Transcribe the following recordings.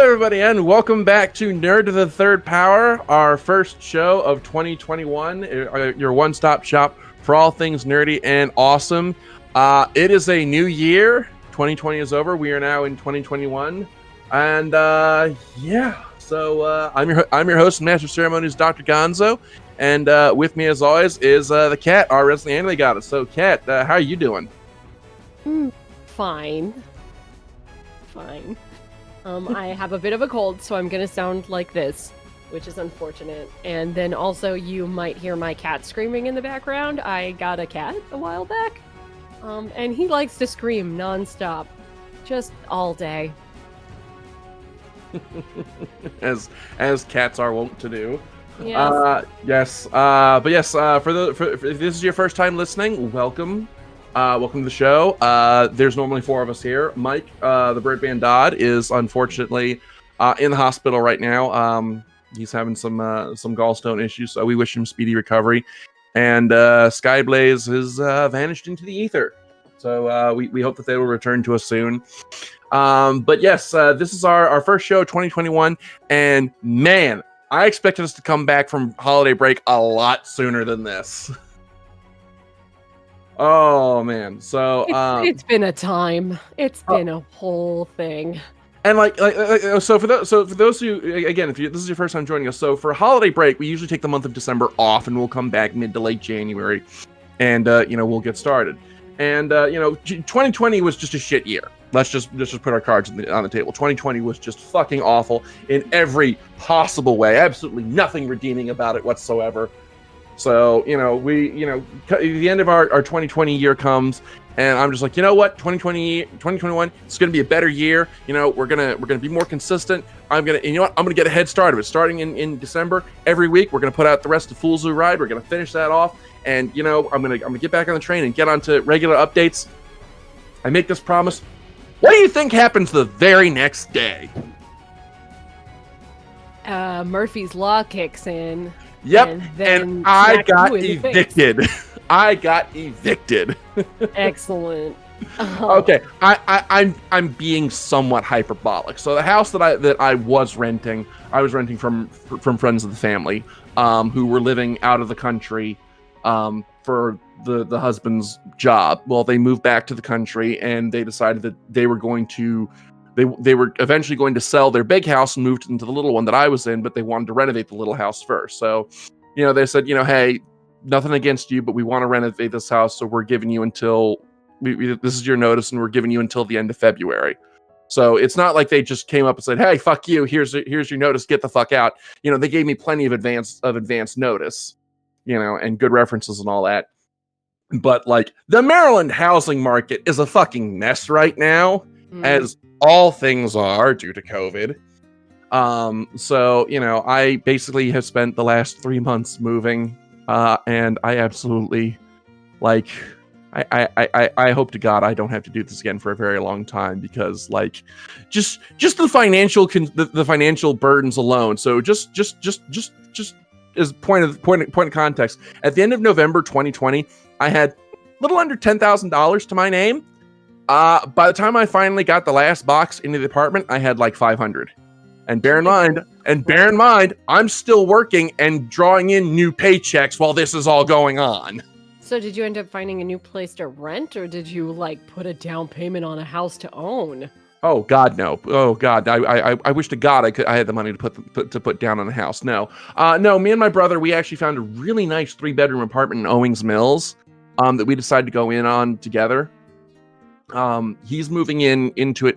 everybody, and welcome back to Nerd to the Third Power, our first show of 2021, your one-stop shop for all things nerdy and awesome. It is a new year. 2020 is over. We are now in 2021, and so I'm your host and master of ceremonies, Dr. Gonzo, and with me, as always, is the Cat, our wrestling anime goddess. So, Cat, how are you doing? Fine. I have a bit of a cold, so I'm gonna sound like this, which is unfortunate. And then also you might hear my cat screaming in the background. I got a cat a while back, and he likes to scream nonstop, just all day. as cats are wont to do. Yes. If this is your first time listening, welcome. Welcome to the show. There's normally four of us here. Mike, the Birdman Dodd, is unfortunately in the hospital right now. He's having some gallstone issues, so we wish him speedy recovery. And Skyblaze has vanished into the ether. So we hope that they will return to us soon. But yes, this is our first show of 2021. And man, I expected us to come back from holiday break a lot sooner than this. Oh man, so it's been a time. It's been a whole thing. And so for those of you, again, if this is your first time joining us, so for holiday break, we usually take the month of December off, and we'll come back mid to late January, and we'll get started. And 2020 was just a shit year. Let's just put our cards on the table. 2020 was just fucking awful in every possible way. Absolutely nothing redeeming about it whatsoever. So, the end of our 2020 year comes, and I'm just like, you know what, 2021, it's going to be a better year. We're going to be more consistent. I'm going to get a head start of it. Starting in December, every week, we're going to put out the rest of Fool's Zoo Ride. We're going to finish that off. And, I'm going to get back on the train and get onto regular updates. I make this promise. What do you think happens the very next day? Murphy's Law kicks in. Yep, and I got evicted. I got evicted. Excellent. Okay, I'm being somewhat hyperbolic. So the house that I was renting from friends of the family, who were living out of the country, for the husband's job. Well, they moved back to the country, and they decided that they were going to. They were eventually going to sell their big house and moved into the little one that I was in, but they wanted to renovate the little house first. So, they said, hey, nothing against you, but we want to renovate this house, so we're giving you until this is your notice, and we're giving you until the end of February. So it's not like they just came up and said, hey, fuck you, here's your notice, get the fuck out. They gave me plenty of advance notice, and good references and all that. But the Maryland housing market is a fucking mess right now, as all things are due to COVID. So, I basically have spent the last 3 months moving, and I absolutely, I hope to God I don't have to do this again for a very long time, because just the financial burdens alone. So just as point of context, at the end of November 2020, I had a little under $10,000 to my name. By the time I finally got the last box into the apartment, I had $500. And bear in mind, I'm still working and drawing in new paychecks while this is all going on. So did you end up finding a new place to rent, or did you put a down payment on a house to own? Oh God, no! Oh God, I wish to God I had the money to put down on a house. No, no. Me and my brother, we actually found a really nice 3-bedroom apartment in Owings Mills, that we decided to go in on together. He's moving into it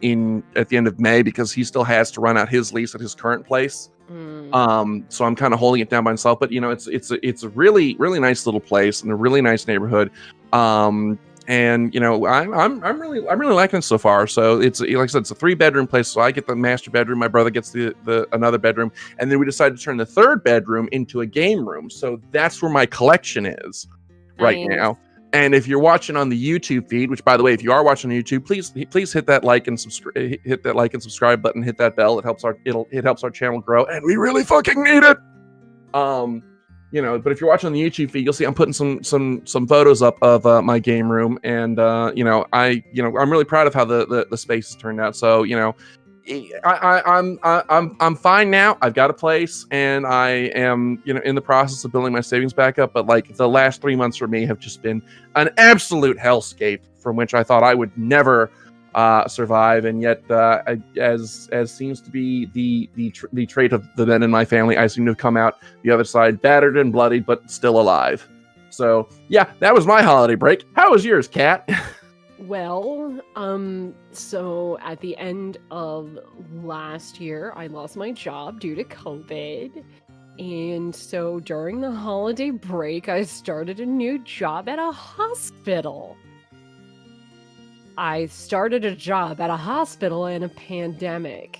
at the end of May, because he still has to run out his lease at his current place. So I'm kind of holding it down by myself, but it's a really, really nice little place in a really nice neighborhood. And I'm really liking it so far. So it's, like I said, it's a 3-bedroom place. So I get the master bedroom, my brother gets the another bedroom, and then we decided to turn the 3rd bedroom into a game room. So that's where my collection is right now. And if you're watching on the YouTube feed, which, by the way, if you are watching on YouTube, please hit that like and subscribe button, hit that bell. It helps our channel grow, and we really fucking need it. But if you're watching on the YouTube feed, you'll see I'm putting some photos up of my game room, and I'm really proud of how the space has turned out. So I'm fine now. I've got a place, and I am in the process of building my savings back up. But like the last 3 months for me have just been an absolute hellscape from which I thought I would never survive, and yet as seems to be the trait of the men in my family, I seem to have come out the other side battered and bloodied, but still alive. So yeah, that was my holiday break. How was yours, Kat? Well, so at the end of last year, I lost my job due to COVID. And so during the holiday break, I started a new job at a hospital. I started a job at a hospital in a pandemic.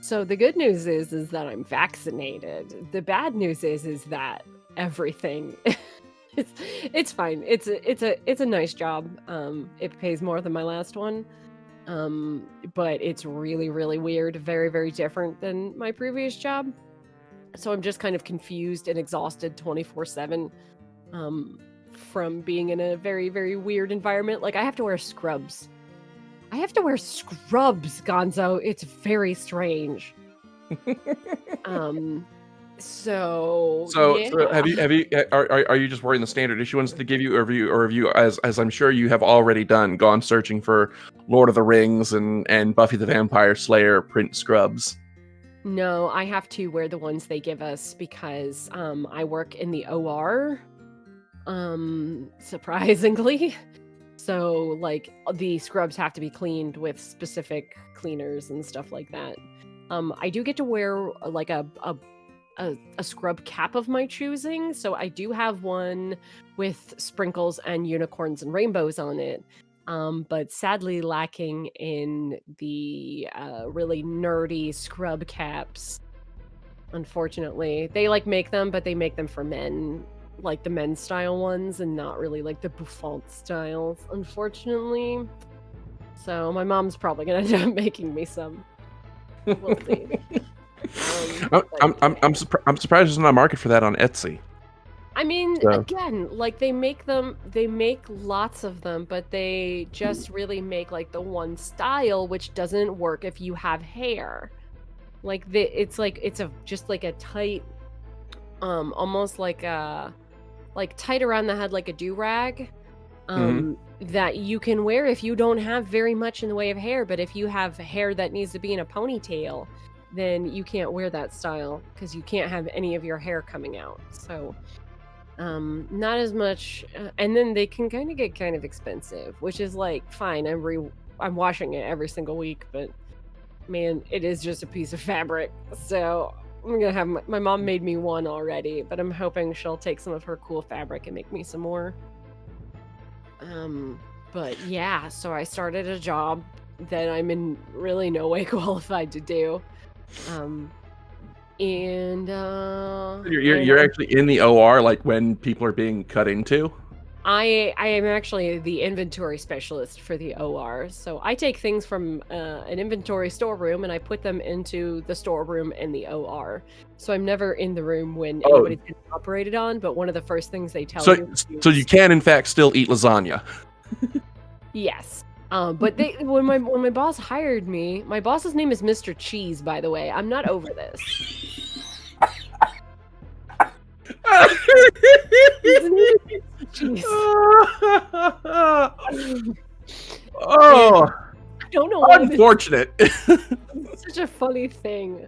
So the good news is that I'm vaccinated. The bad news is that everything it's fine. It's a nice job. It pays more than my last one. But it's really, really weird, very, very different than my previous job. So I'm just kind of confused and exhausted 24/7 from being in a very, very weird environment. Like I have to wear scrubs. Gonzo. It's very strange. So yeah. So have you are you just wearing the standard issue ones to give you, or have you, as I'm sure you have already done, gone searching for Lord of the Rings and Buffy the Vampire Slayer print scrubs? No, I have to wear the ones they give us because I work in the OR. Surprisingly. So like the scrubs have to be cleaned with specific cleaners and stuff like that. I do get to wear like a scrub cap of my choosing. So I do have one with sprinkles and unicorns and rainbows on it. But sadly lacking in the really nerdy scrub caps. Unfortunately, they like make them, but they make them for men, like the men's style ones, and not really like the bouffant styles, unfortunately. So my mom's probably gonna end up making me some. We'll see. I'm surprised there's not a market for that on Etsy. I mean, So. again, like they make lots of them, but they just really make like the one style, which doesn't work if you have hair. Like it's just like a tight, almost like tight around the head, like a do-rag, that you can wear if you don't have very much in the way of hair. But if you have hair that needs to be in a ponytail, then you can't wear that style because you can't have any of your hair coming out. So not as much, and then they can kind of get kind of expensive, which is like fine. I'm washing it every single week, but man, it is just a piece of fabric. So I'm gonna have my mom made me one already, but I'm hoping she'll take some of her cool fabric and make me some more. But yeah, so I started a job that I'm in really no way qualified to do. And You're actually in the OR, like when people are being cut into. I am actually the inventory specialist for the OR. So I take things from an inventory storeroom and I put them into the storeroom in the OR. So I'm never in the room when anybody's getting operated on, but one of the first things they tell you. So you can in fact still eat lasagna. Yes. But when my boss hired me, my boss's name is Mr. Cheese, by the way. I'm not over this. Cheese. Oh, I don't know why. unfortunate. It's such a funny thing.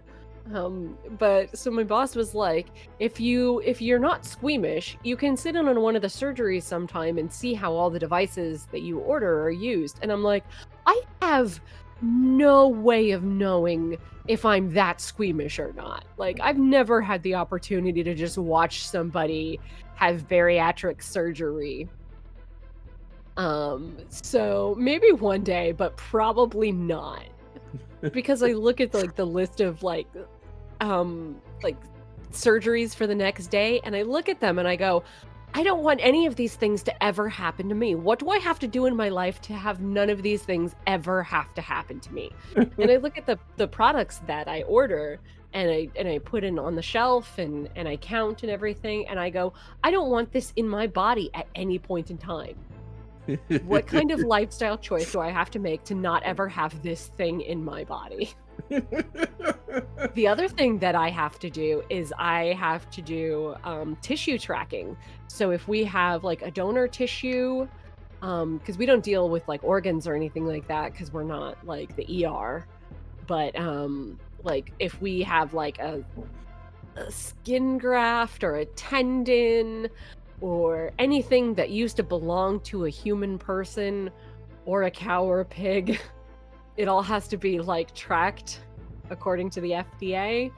But so my boss was like, if you're not squeamish, you can sit in on one of the surgeries sometime and see how all the devices that you order are used. And I'm like, I have no way of knowing if I'm that squeamish or not. Like, I've never had the opportunity to just watch somebody have bariatric surgery. So maybe one day, but probably not. Because I look at like the list of like surgeries for the next day, and I look at them and I go, I don't want any of these things to ever happen to me. What do I have to do in my life to have none of these things ever have to happen to me? And I look at the products that I order and I put in on the shelf and I count and everything, and I go, I don't want this in my body at any point in time. What kind of lifestyle choice do I have to make to not ever have this thing in my body? The other thing that I have to do is I have to do tissue tracking. So if we have like a donor tissue, because we don't deal with like organs or anything like that because we're not like the ER, but like if we have like a skin graft or a tendon or anything that used to belong to a human person or a cow or a pig, it all has to be like tracked according to the FDA.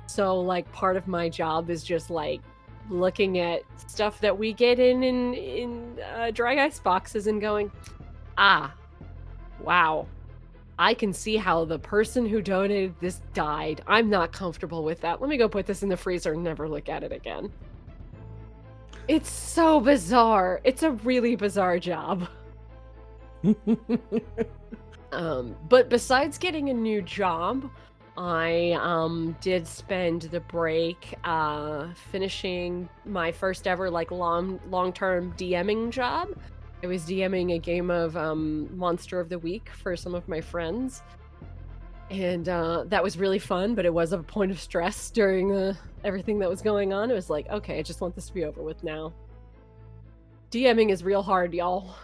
So like part of my job is just like looking at stuff that we get in dry ice boxes and going, wow, I can see how the person who donated this died. I'm not comfortable with that. Let me go put this in the freezer and never look at it again. It's so bizarre. It's a really bizarre job. But besides getting a new job, I did spend the break finishing my first ever like long-term DMing job. I was DMing a game of Monster of the Week for some of my friends. And that was really fun, but it was a point of stress during everything that was going on. It was like, okay, I just want this to be over with now. DMing is real hard, y'all.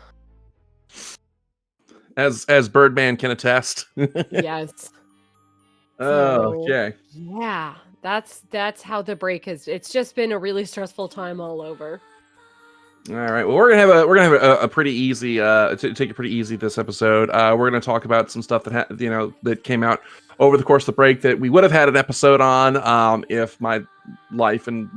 As Birdman can attest. Yes. Oh, okay. Yeah, that's how the break is. It's just been a really stressful time all over. All right. Well, we're gonna have a pretty easy take it pretty easy this episode. We're gonna talk about some stuff that that came out over the course of the break that we would have had an episode on if my life and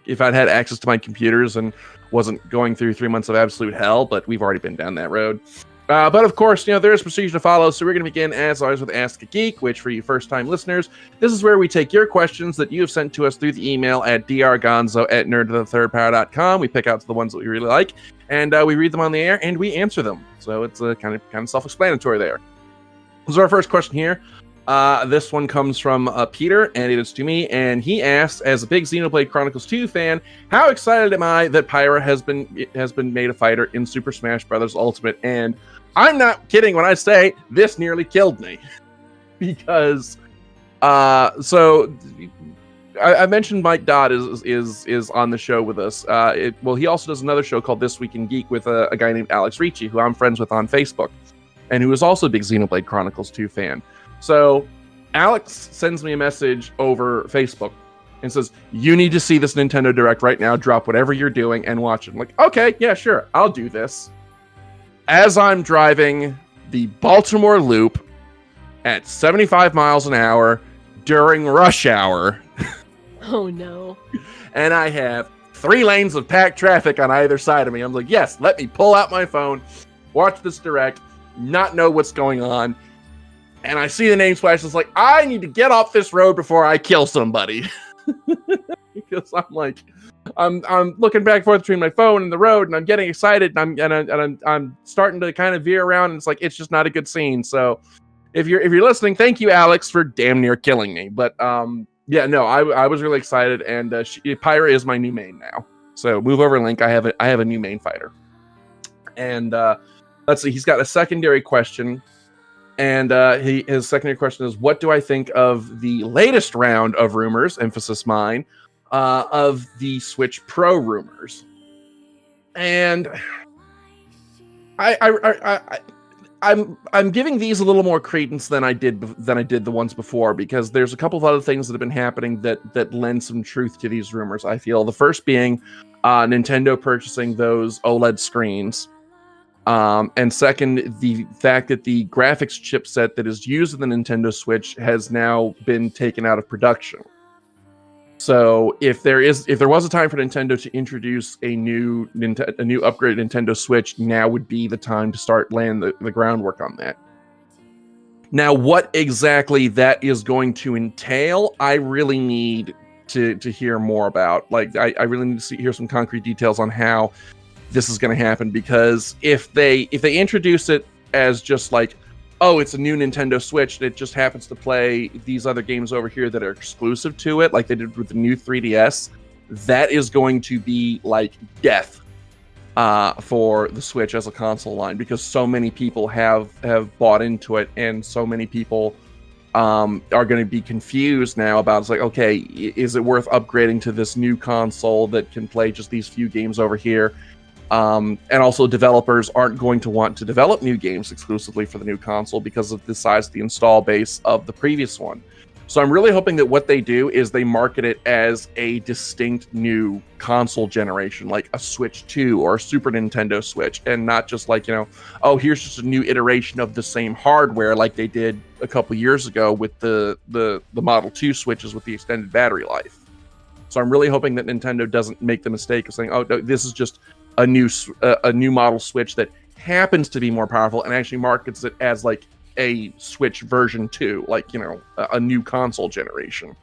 if I'd had access to my computers and wasn't going through 3 months of absolute hell. But we've already been down that road. But of course, there is procedure to follow, so we're going to begin, as always, with Ask a Geek, which, for you first-time listeners, this is where we take your questions that you have sent to us through the email at drgonzo@nerdthethirdpower.com. We pick out the ones that we really like, and we read them on the air, and we answer them. So it's kind of self-explanatory there. So our first question here. This one comes from Peter, and it is to me, and he asks, as a big Xenoblade Chronicles 2 fan, how excited am I that Pyra has been made a fighter in Super Smash Bros. Ultimate? And I'm not kidding when I say this nearly killed me. Because, I mentioned Mike Dodd is on the show with us. He also does another show called This Week in Geek with a guy named Alex Ricci, who I'm friends with on Facebook, and who is also a big Xenoblade Chronicles 2 fan. So Alex sends me a message over Facebook and says, you need to see this Nintendo Direct right now. Drop whatever you're doing and watch it. I'm like, okay, yeah, sure. I'll do this. As I'm driving the Baltimore Loop at 75 miles an hour during rush hour. Oh, no. And I have 3 lanes of packed traffic on either side of me. I'm like, yes, let me pull out my phone, watch this Direct, not know what's going on. And I see the name splash. It's like, I need to get off this road before I kill somebody. Because I'm looking back and forth between my phone and the road, and I'm getting excited, and I'm starting to kind of veer around, and it's like, it's just not a good scene. So if you're listening, thank you, Alex, for damn near killing me. But yeah, no, I was really excited, and Pyra is my new main now. So move over, Link. I have a new main fighter. And let's see, he's got a secondary question. And his secondary question is, what do I think of the latest round of rumors, emphasis mine, of the Switch Pro rumors? And I'm giving these a little more credence than I did the ones before, because there's a couple of other things that have been happening that lend some truth to these rumors, I feel. The first being Nintendo purchasing those OLED screens. And second, the fact that the graphics chipset that is used in the Nintendo Switch has now been taken out of production. So if there was a time for Nintendo to introduce a new upgraded Nintendo Switch, now would be the time to start laying the groundwork on that. Now, what exactly that is going to entail, I really need to hear more about. Like, I really need to hear some concrete details on how this is going to happen, because if they introduce it as just like, oh, it's a new Nintendo Switch and it just happens to play these other games over here that are exclusive to it, like they did with the new 3DS, that is going to be like death for the Switch as a console line, because so many people have bought into it, and so many people are going to be confused now about, it's like, okay, is it worth upgrading to this new console that can play just these few games over here? And also, developers aren't going to want to develop new games exclusively for the new console because of the size of the install base of the previous one. So I'm really hoping that what they do is they market it as a distinct new console generation, like a Switch 2 or a Super Nintendo Switch, and not just like, oh, here's just a new iteration of the same hardware like they did a couple years ago with the Model 2 Switches with the extended battery life. So I'm really hoping that Nintendo doesn't make the mistake of saying, oh, no, this is just a new model Switch that happens to be more powerful, and actually markets it as like a Switch version 2, like, a new console generation.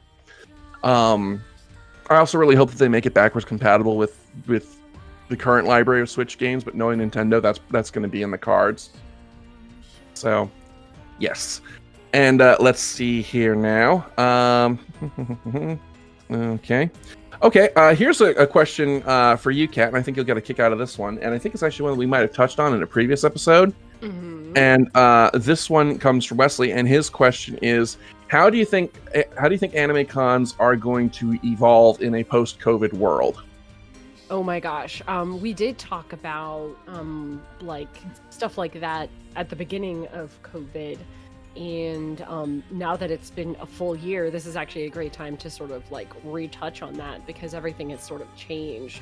I also really hope that they make it backwards compatible with the current library of Switch games, but knowing Nintendo, that's going to be in the cards. So, yes. And let's see here now. Okay, here's a question for you, Kat, and I think you'll get a kick out of this one. And I think it's actually one that we might have touched on in a previous episode. Mm-hmm. And this one comes from Wesley, and his question is, how do you think anime cons are going to evolve in a post-COVID world? Oh my gosh, we did talk about like stuff like that at the beginning of COVID, and now that it's been a full year, this is actually a great time to sort of like retouch on that, because everything has sort of changed.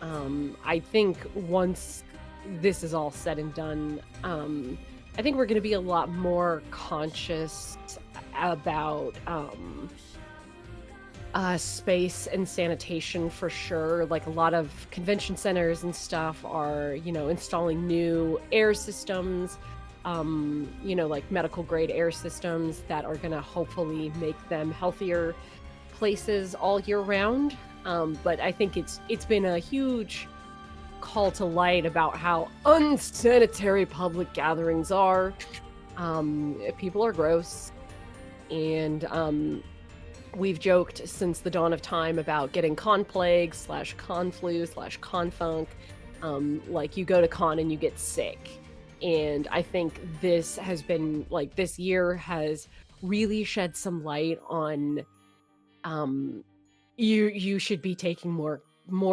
I think once this is all said and done, I think we're going to be a lot more conscious about space and sanitation for sure. Like a lot of convention centers and stuff are, installing new air systems, like medical grade air systems that are going to hopefully make them healthier places all year round. But I think it's been a huge call to light about how unsanitary public gatherings are. People are gross, and we've joked since the dawn of time about getting con plague / con flu / con funk. Like you go to con and you get sick, and I think this has been like, this year has really shed some light on you should be taking more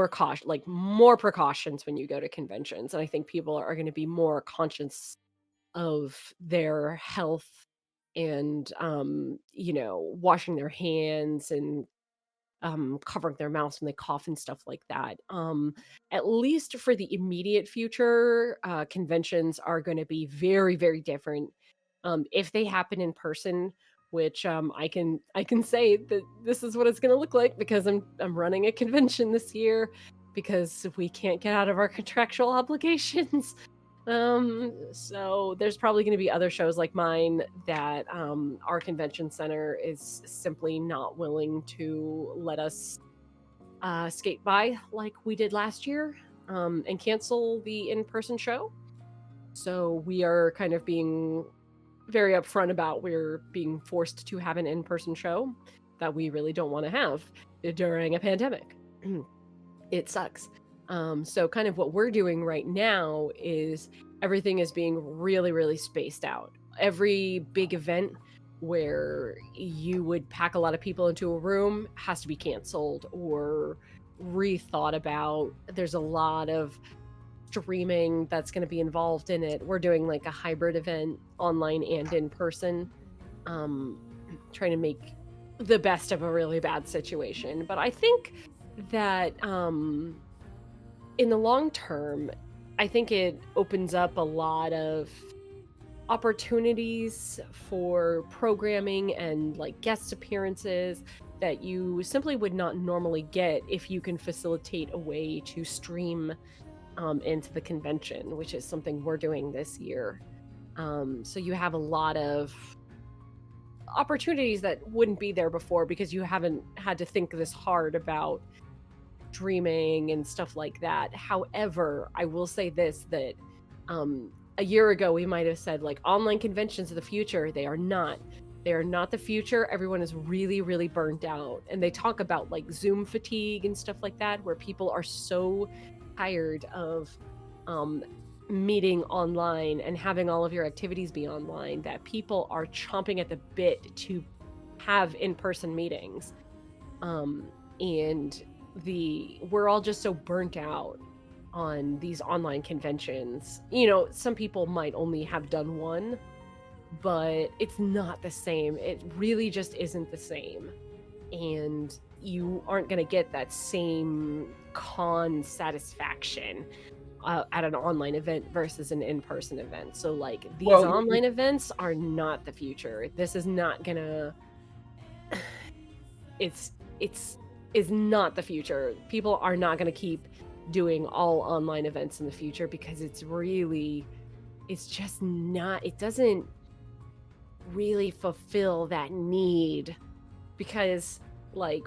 caution, like more precautions when you go to conventions. And I think people are going to be more conscious of their health, and washing their hands, and covering their mouths when they cough and stuff like that. At least for the immediate future, conventions are going to be very, very different. If they happen in person, which I can say that this is what it's going to look like, because I'm running a convention this year, because we can't get out of our contractual obligations. So there's probably going to be other shows like mine that our convention center is simply not willing to let us skate by like we did last year, and cancel the in-person show. So we are kind of being very upfront about, we're being forced to have an in-person show that we really don't want to have during a pandemic. It sucks. So kind of what we're doing right now is everything is being really, really spaced out. Every big event where you would pack a lot of people into a room has to be canceled or rethought about. There's a lot of streaming that's going to be involved in it. We're doing like a hybrid event, online and in person, trying to make the best of a really bad situation. But I think that in the long term, I think it opens up a lot of opportunities for programming and like guest appearances that you simply would not normally get if you can facilitate a way to stream into the convention, which is something we're doing this year. So you have a lot of opportunities that wouldn't be there before, because you haven't had to think this hard about streaming and stuff like that. However, I will say this, that a year ago we might have said like online conventions are the future. They are not. They are not the future. Everyone is really, really burnt out. And they talk about like Zoom fatigue and stuff like that, where people are so tired of meeting online and having all of your activities be online, that people are chomping at the bit to have in-person meetings. And we're all just so burnt out on these online conventions. Some people might only have done one, but it's not the same. It really just isn't the same. And you aren't going to get that same con satisfaction at an online event versus an in-person event. So like these online events are not the future. This is not gonna it's not the future. People are not gonna keep doing all online events in the future because it doesn't really fulfill that need, because like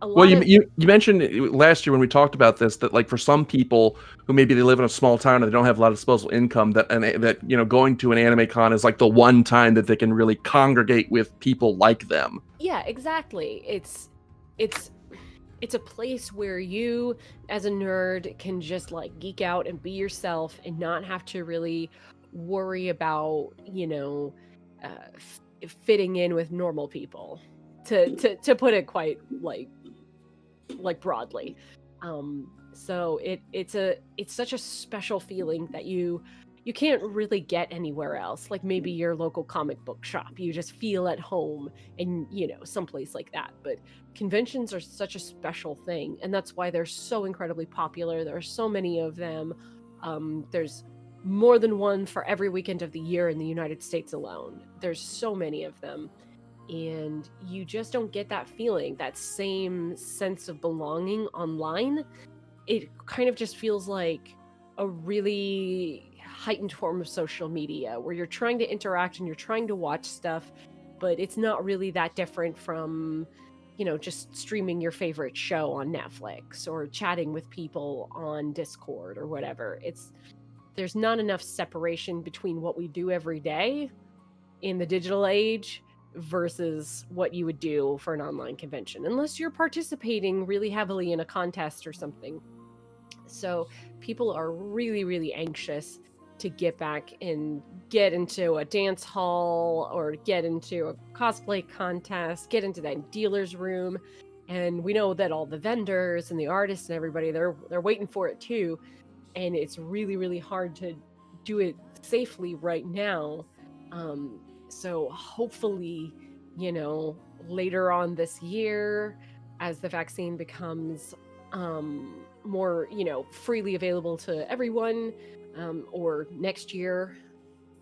you mentioned last year when we talked about this that like for some people who maybe they live in a small town and they don't have a lot of disposable income, that going to an anime con is like the one time that they can really congregate with people like them. Yeah, exactly. It's a place where you as a nerd can just like geek out and be yourself and not have to really worry about fitting in with normal people, to put it quite like broadly. So it's such a special feeling that you can't really get anywhere else. Like maybe your local comic book shop, you just feel at home and someplace like that. But conventions are such a special thing, and that's why they're so incredibly popular. There are so many of them. There's more than one for every weekend of the year in the United States alone. There's so many of them. And you just don't get that feeling, that same sense of belonging online. It kind of just feels like a really heightened form of social media where you're trying to interact and you're trying to watch stuff, but it's not really that different from, just streaming your favorite show on Netflix or chatting with people on Discord or whatever. There's not enough separation between what we do every day in the digital age versus what you would do for an online convention, unless you're participating really heavily in a contest or something. So people are really, really anxious to get back and get into a dance hall or get into a cosplay contest, get into that dealer's room. And we know that all the vendors and the artists and everybody, they're waiting for it too. And it's really, really hard to do it safely right now. So hopefully, later on this year, as the vaccine becomes more, freely available to everyone, or next year,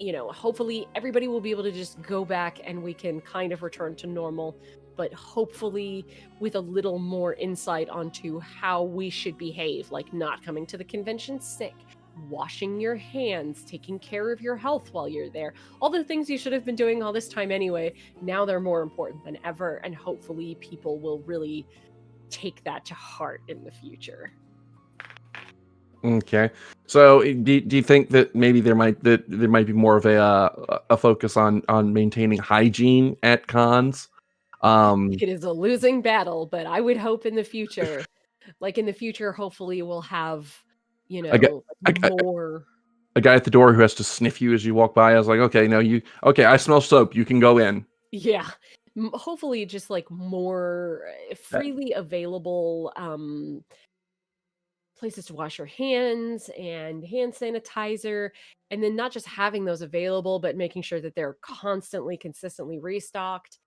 hopefully everybody will be able to just go back and we can kind of return to normal, but hopefully with a little more insight onto how we should behave, like not coming to the convention sick, washing your hands, taking care of your health while you're there. All the things you should have been doing all this time anyway, now they're more important than ever, and hopefully people will really take that to heart in the future. Okay, so do you think that maybe there might be more of a focus on maintaining hygiene at cons? It is a losing battle, but I would hope in the future, hopefully we'll have more. A guy at the door who has to sniff you as you walk by. I was like, okay, no, I smell soap. You can go in. Yeah. Hopefully just like more freely available places to wash your hands and hand sanitizer, and then not just having those available, but making sure that they're consistently restocked,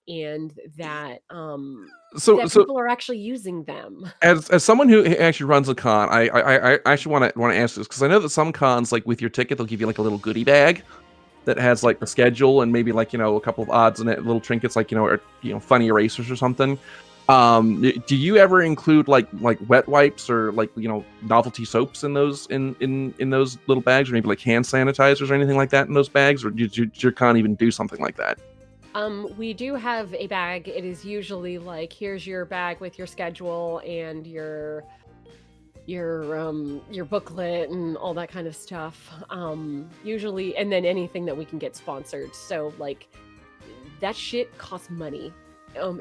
and that people are actually using them. As someone who actually runs a con, I actually want to ask this, because I know that some cons, like with your ticket, they'll give you like a little goodie bag that has like the schedule and maybe like a couple of odds in it, little trinkets like or funny erasers or something. Do you ever include like wet wipes or like novelty soaps in those in those little bags, or maybe like hand sanitizers or anything like that in those bags, or did your con even do something like that? We do have a bag. It is usually like, here's your bag with your schedule and your booklet and all that kind of stuff. Usually, and then anything that we can get sponsored. So like that shit costs money.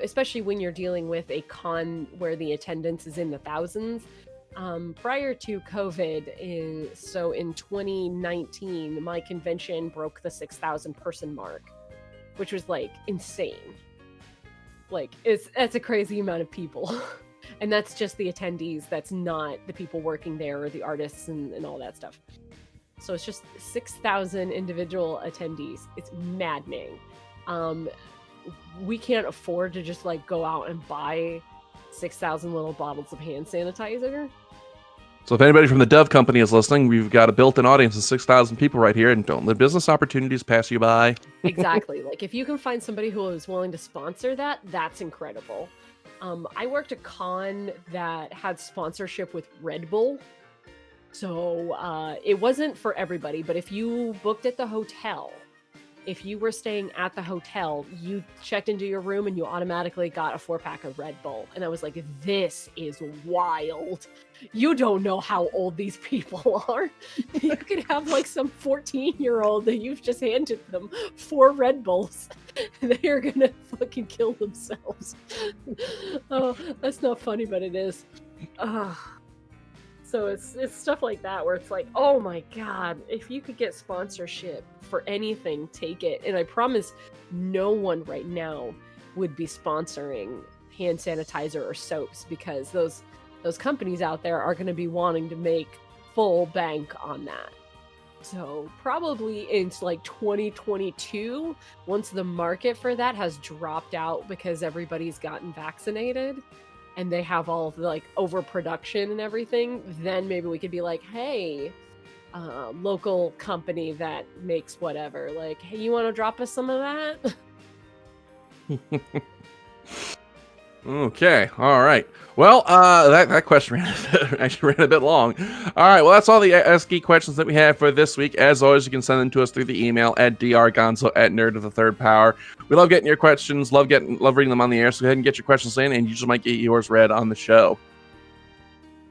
Especially when you're dealing with a con where the attendance is in the thousands. Prior to COVID, so in 2019, my convention broke the 6,000 person mark, which was like insane. Like that's a crazy amount of people. And that's just the attendees. That's not the people working there or the artists and all that stuff. So it's just 6,000 individual attendees. It's maddening. We can't afford to just like go out and buy 6,000 little bottles of hand sanitizer. So if anybody from the Dove Company is listening, we've got a built-in audience of 6,000 people right here, and don't let business opportunities pass you by. Exactly. Like if you can find somebody who is willing to sponsor that, that's incredible. I worked a con that had sponsorship with Red Bull. So it wasn't for everybody, but if you booked at the hotel, if you were staying at the hotel, you checked into your room and you automatically got a 4-pack of Red Bull. And I was like, this is wild. You don't know how old these people are. You could have like some 14-year-old that you've just handed them 4 Red Bulls. They are going to fucking kill themselves. Oh, that's not funny, but it is. So it's stuff like that where it's like, oh my god, if you could get sponsorship for anything, take it. And I promise no one right now would be sponsoring hand sanitizer or soaps, because those companies out there are going to be wanting to make full bank on that. So probably in like 2022, once the market for that has dropped out because everybody's gotten vaccinated, and they have all of the like overproduction and everything, then maybe we could be like, hey, local company that makes whatever, like, hey, you want to drop us some of that? Okay, all right. Well, that question actually ran a bit long. All right, well, that's all the Ask Geek questions that we have for this week. As always, you can send them to us through the email at drgonzo@nerd of the third power. We love getting your questions, love reading them on the air, so go ahead and get your questions in, and you just might get yours read on the show.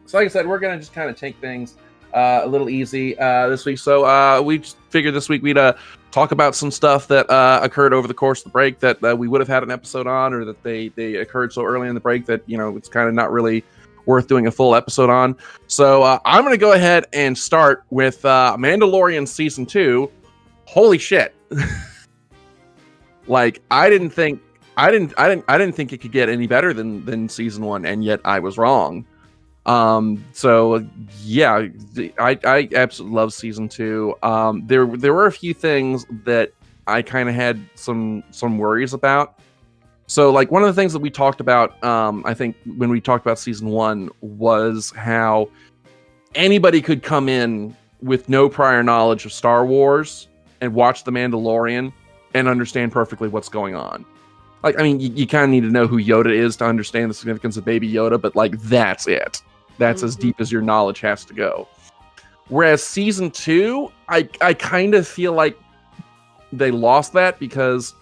So like I said, we're going to just kind of take things a little easy this week. So we just figured this week we'd talk about some stuff that occurred over the course of the break that we would have had an episode on, or that they occurred so early in the break that, you know, it's kind of not really worth doing a full episode on. So I'm going to go ahead and start with Mandalorian Season 2. Holy shit. Like, I didn't think it could get any better than Season 1, and yet I was wrong. So yeah, I absolutely love Season 2. There were a few things that I kind of had some worries about. So like one of the things that we talked about, I think when we talked about Season 1, was how anybody could come in with no prior knowledge of Star Wars and watch The Mandalorian and understand perfectly what's going on. Like, I mean, you kind of need to know who Yoda is to understand the significance of Baby Yoda, but like, that's it. That's as deep as your knowledge has to go. Whereas Season 2, I kind of feel like they lost that, because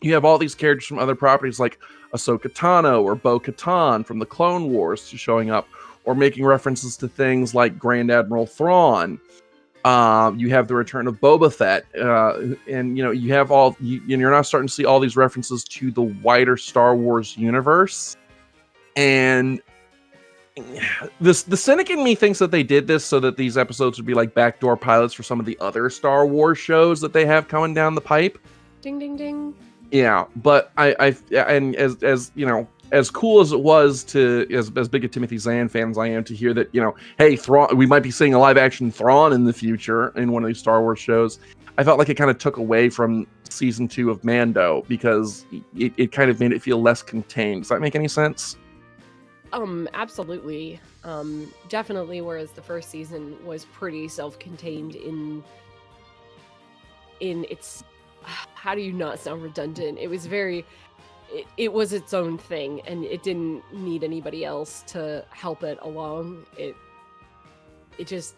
you have all these characters from other properties like Ahsoka Tano or Bo-Katan from the Clone Wars showing up, or making references to things like Grand Admiral Thrawn. You have the return of Boba Fett, and you know, you have you're now starting to see all these references to the wider Star Wars universe. And the cynic in me thinks that they did this so that these episodes would be like backdoor pilots for some of the other Star Wars shows that they have coming down the pipe. Ding, ding, ding. Yeah, but and as you know, as cool as it was to, as big a Timothy Zahn fan as I am, to hear that, you know, hey, Thrawn, we might be seeing a live action Thrawn in the future in one of these Star Wars shows, I felt like it kind of took away from Season 2 of Mando, because it kind of made it feel less contained. Does that make any sense? Absolutely. Definitely, whereas the first season was pretty self-contained in its, how do you not sound redundant? It was it was its own thing, and it didn't need anybody else to help it along. It just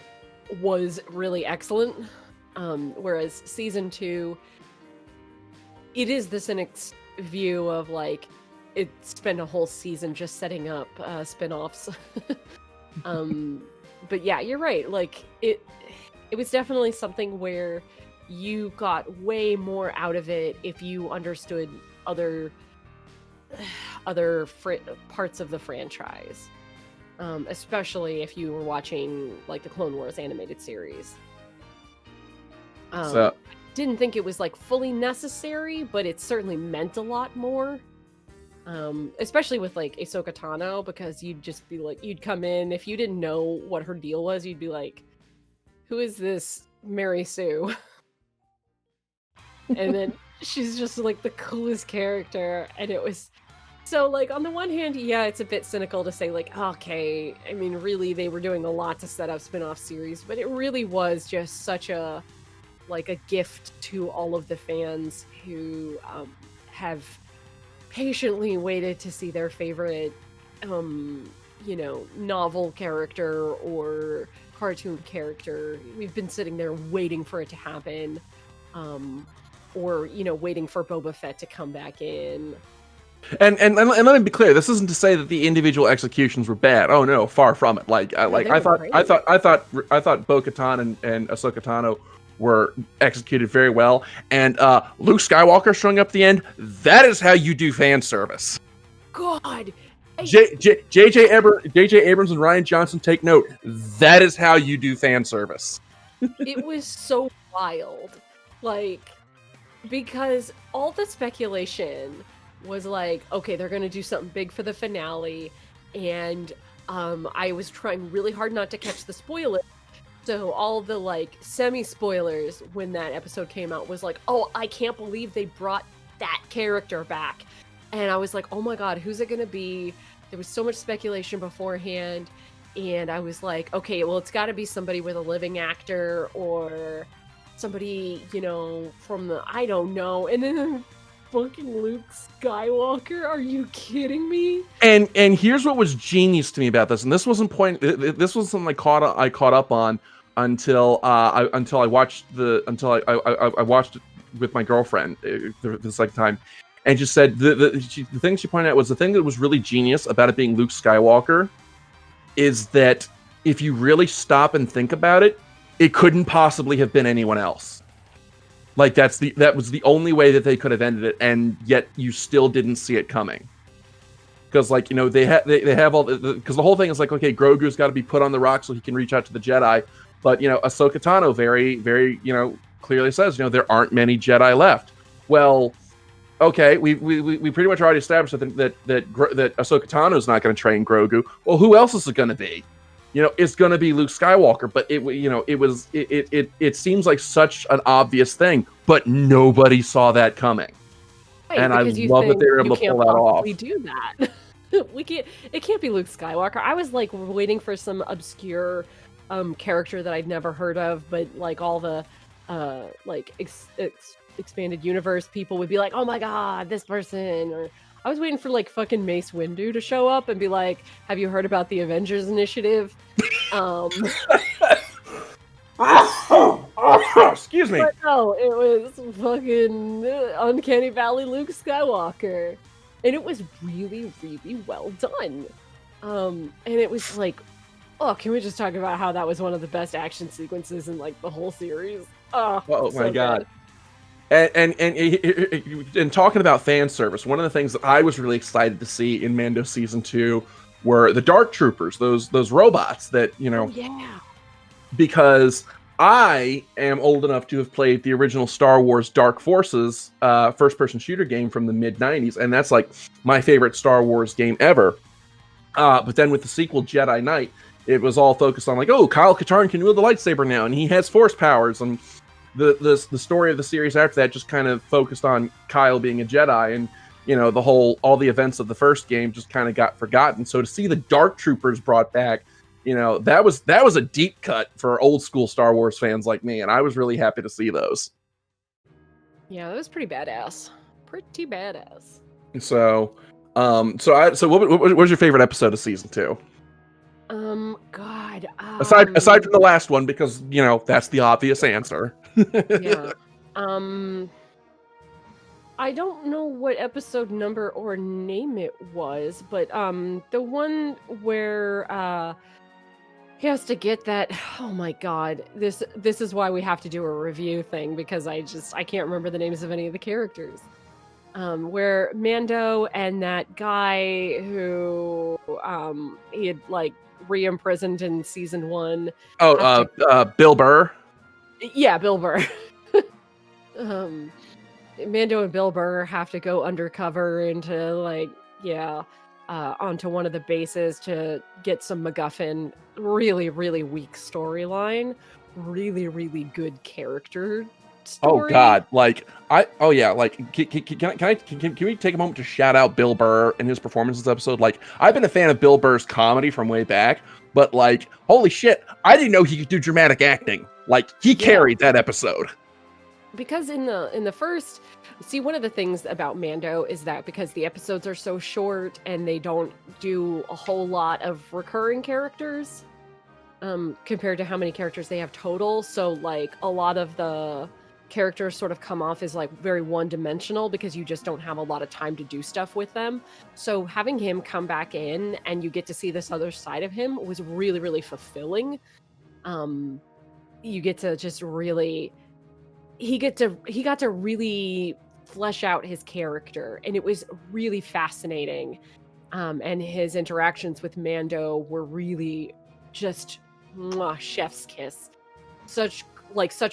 was really excellent. Whereas Season 2, it is the cynic's view of like, it spent a whole season just setting up spin-offs. But yeah, you're right. Like, it was definitely something where you got way more out of it if you understood other parts of the franchise. especially if you were watching like the Clone Wars animated series. So Didn't think it was like fully necessary, but it certainly meant a lot more. Especially with like Ahsoka Tano, because you'd just be like, you'd come in, if you didn't know what her deal was, you'd be like, who is this Mary Sue? And then she's just like the coolest character, and it was so like on the one hand, yeah, it's a bit cynical to say like, okay, I mean, really they were doing a lot to set up spin-off series, but it really was just such a like a gift to all of the fans who have patiently waited to see their favorite novel character or cartoon character. We've been sitting there waiting for it to happen, or waiting for Boba Fett to come back in. And let me be clear. This isn't to say that the individual executions were bad. Oh no, far from it. I thought Bo-Katan and Ahsoka Tano were executed very well. And Luke Skywalker showing up at the end, that is how you do fan service. God. J.J. Abrams and Rian Johnson, take note. That is how you do fan service. It was so wild. Like, because all the speculation was like, okay, they're going to do something big for the finale. And I was trying really hard not to catch the spoilers. So all the like semi-spoilers when that episode came out was like, oh, I can't believe they brought that character back. And I was like, oh my God, who's it going to be? There was so much speculation beforehand. And I was like, okay, well, it's got to be somebody with a living actor or somebody, from the, I don't know. And then fucking Luke Skywalker, are you kidding me? And here's what was genius to me about this, and this wasn't something I caught up on until I watched I watched it with my girlfriend the second time, and just said the thing she pointed out was the thing that was really genius about it being Luke Skywalker is that if you really stop and think about it, it couldn't possibly have been anyone else. Like that was the only way that they could have ended it, and yet you still didn't see it coming. Because they have all because the whole thing is like, okay, Grogu's got to be put on the rock so he can reach out to the Jedi, but Ahsoka Tano very very clearly says there aren't many Jedi left. Well, okay, we pretty much already established that Ahsoka Tano is not going to train Grogu. Well, who else is it going to be? It's going to be Luke Skywalker, but it seems like such an obvious thing, but nobody saw that coming. Right, and I love that they were able to pull that off. We do that. It can't be Luke Skywalker. I was like waiting for some obscure character that I'd never heard of, but like all the expanded universe people would be like, oh my God, this person. Or I was waiting for like fucking Mace Windu to show up and be like, have you heard about the Avengers Initiative? Excuse me. But no, it was fucking Uncanny Valley Luke Skywalker. And it was really, really well done. And it was like, oh, can we just talk about how that was one of the best action sequences in like the whole series? Oh my God. And talking about fan service, one of the things that I was really excited to see in Mando Season 2 were the Dark Troopers, those robots that, Oh, yeah. Because I am old enough to have played the original Star Wars Dark Forces first-person shooter game from the mid-90s, and that's like my favorite Star Wars game ever. But then with the sequel, Jedi Knight, it was all focused on like, oh, Kyle Katarn can wield the lightsaber now, and he has force powers, and the story of the series after that just kind of focused on Kyle being a Jedi, and all the events of the first game just kind of got forgotten. So to see the Dark Troopers brought back, that was a deep cut for old school Star Wars fans like me, and I was really happy to see those. Yeah, that was pretty badass. Pretty badass. So, what was your favorite episode of Season 2? God. Aside from the last one, because that's the obvious answer. Yeah. I don't know what episode number or name it was, but the one where he has to get that. Oh my God, this is why we have to do a review thing, because I can't remember the names of any of the characters. Where Mando and that guy who he had like re-imprisoned in season 1. Oh, Bill Burr. Yeah, Bill Burr. Mando and Bill Burr have to go undercover into like, onto one of the bases to get some MacGuffin. Really, really weak storyline. Really, really good character story. Oh God, like can we take a moment to shout out Bill Burr and his performance this episode? Like, I've been a fan of Bill Burr's comedy from way back, but like, holy shit, I didn't know he could do dramatic acting. Like, he carried that episode. Because in the first, see, one of the things about Mando is that because the episodes are so short and they don't do a whole lot of recurring characters, compared to how many characters they have total, so like a lot of the characters sort of come off as like very one-dimensional because you just don't have a lot of time to do stuff with them. So having him come back in and you get to see this other side of him was really, really fulfilling. You get to just really he got to really flesh out his character, and it was really fascinating. And his interactions with Mando were really just chef's kiss. Such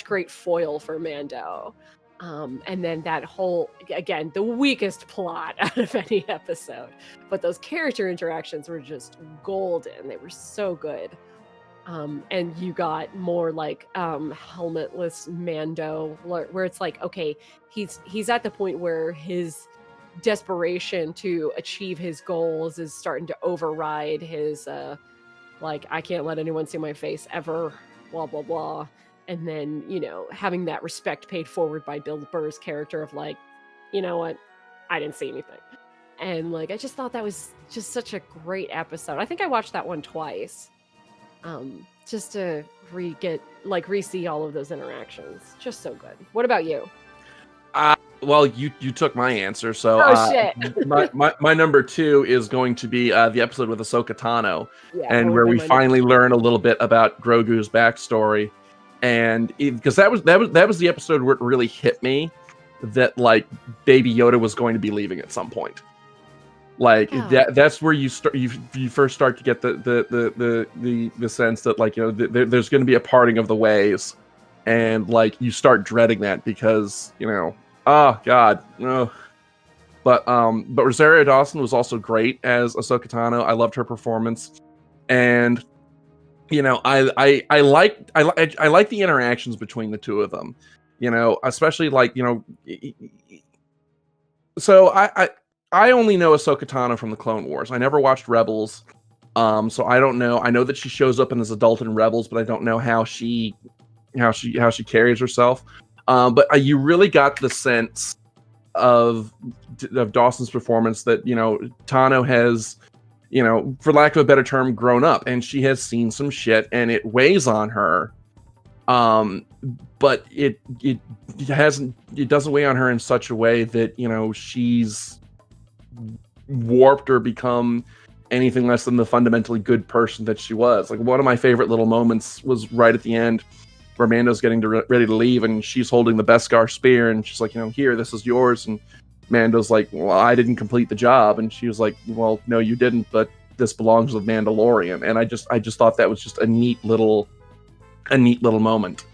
great foil for Mando. And then that whole, again, the weakest plot out of any episode, but those character interactions were just golden. They were so good. And you got more like helmetless Mando, where it's like, okay, he's at the point where his desperation to achieve his goals is starting to override his like, I can't let anyone see my face ever, blah blah blah. And then, having that respect paid forward by Bill Burr's character of like, you know what, I didn't see anything. And like, I just thought that was just such a great episode. I think I watched that one twice. Just to re-see all of those interactions. Just so good. What about you? Well, you took my answer, so shit. my number 2 is going to be the episode with Ahsoka Tano, and where we finally learn a little bit about Grogu's backstory, and because that was the episode where it really hit me that like Baby Yoda was going to be leaving at some point. Like that's where you first start to get the sense that like, there's going to be a parting of the ways, and like you start dreading that because oh God, no. But Rosario Dawson was also great as Ahsoka Tano. I loved her performance, and I like the interactions between the two of them. Especially like so I only know Ahsoka Tano from the Clone Wars. I never watched Rebels, so I don't know. I know that she shows up as adult in Rebels, but I don't know how she carries herself. But you really got the sense of Dawson's performance that Tano has, for lack of a better term, grown up, and she has seen some shit, and it weighs on her. But it doesn't weigh on her in such a way that she's warped or become anything less than the fundamentally good person that she was. Like, one of my favorite little moments was right at the end where Mando's getting ready to leave, and she's holding the Beskar spear, and she's like, here, this is yours. And Mando's like, well, I didn't complete the job. And she was like, well, no, you didn't, but this belongs with Mandalorian. And I just thought that was just a neat little moment.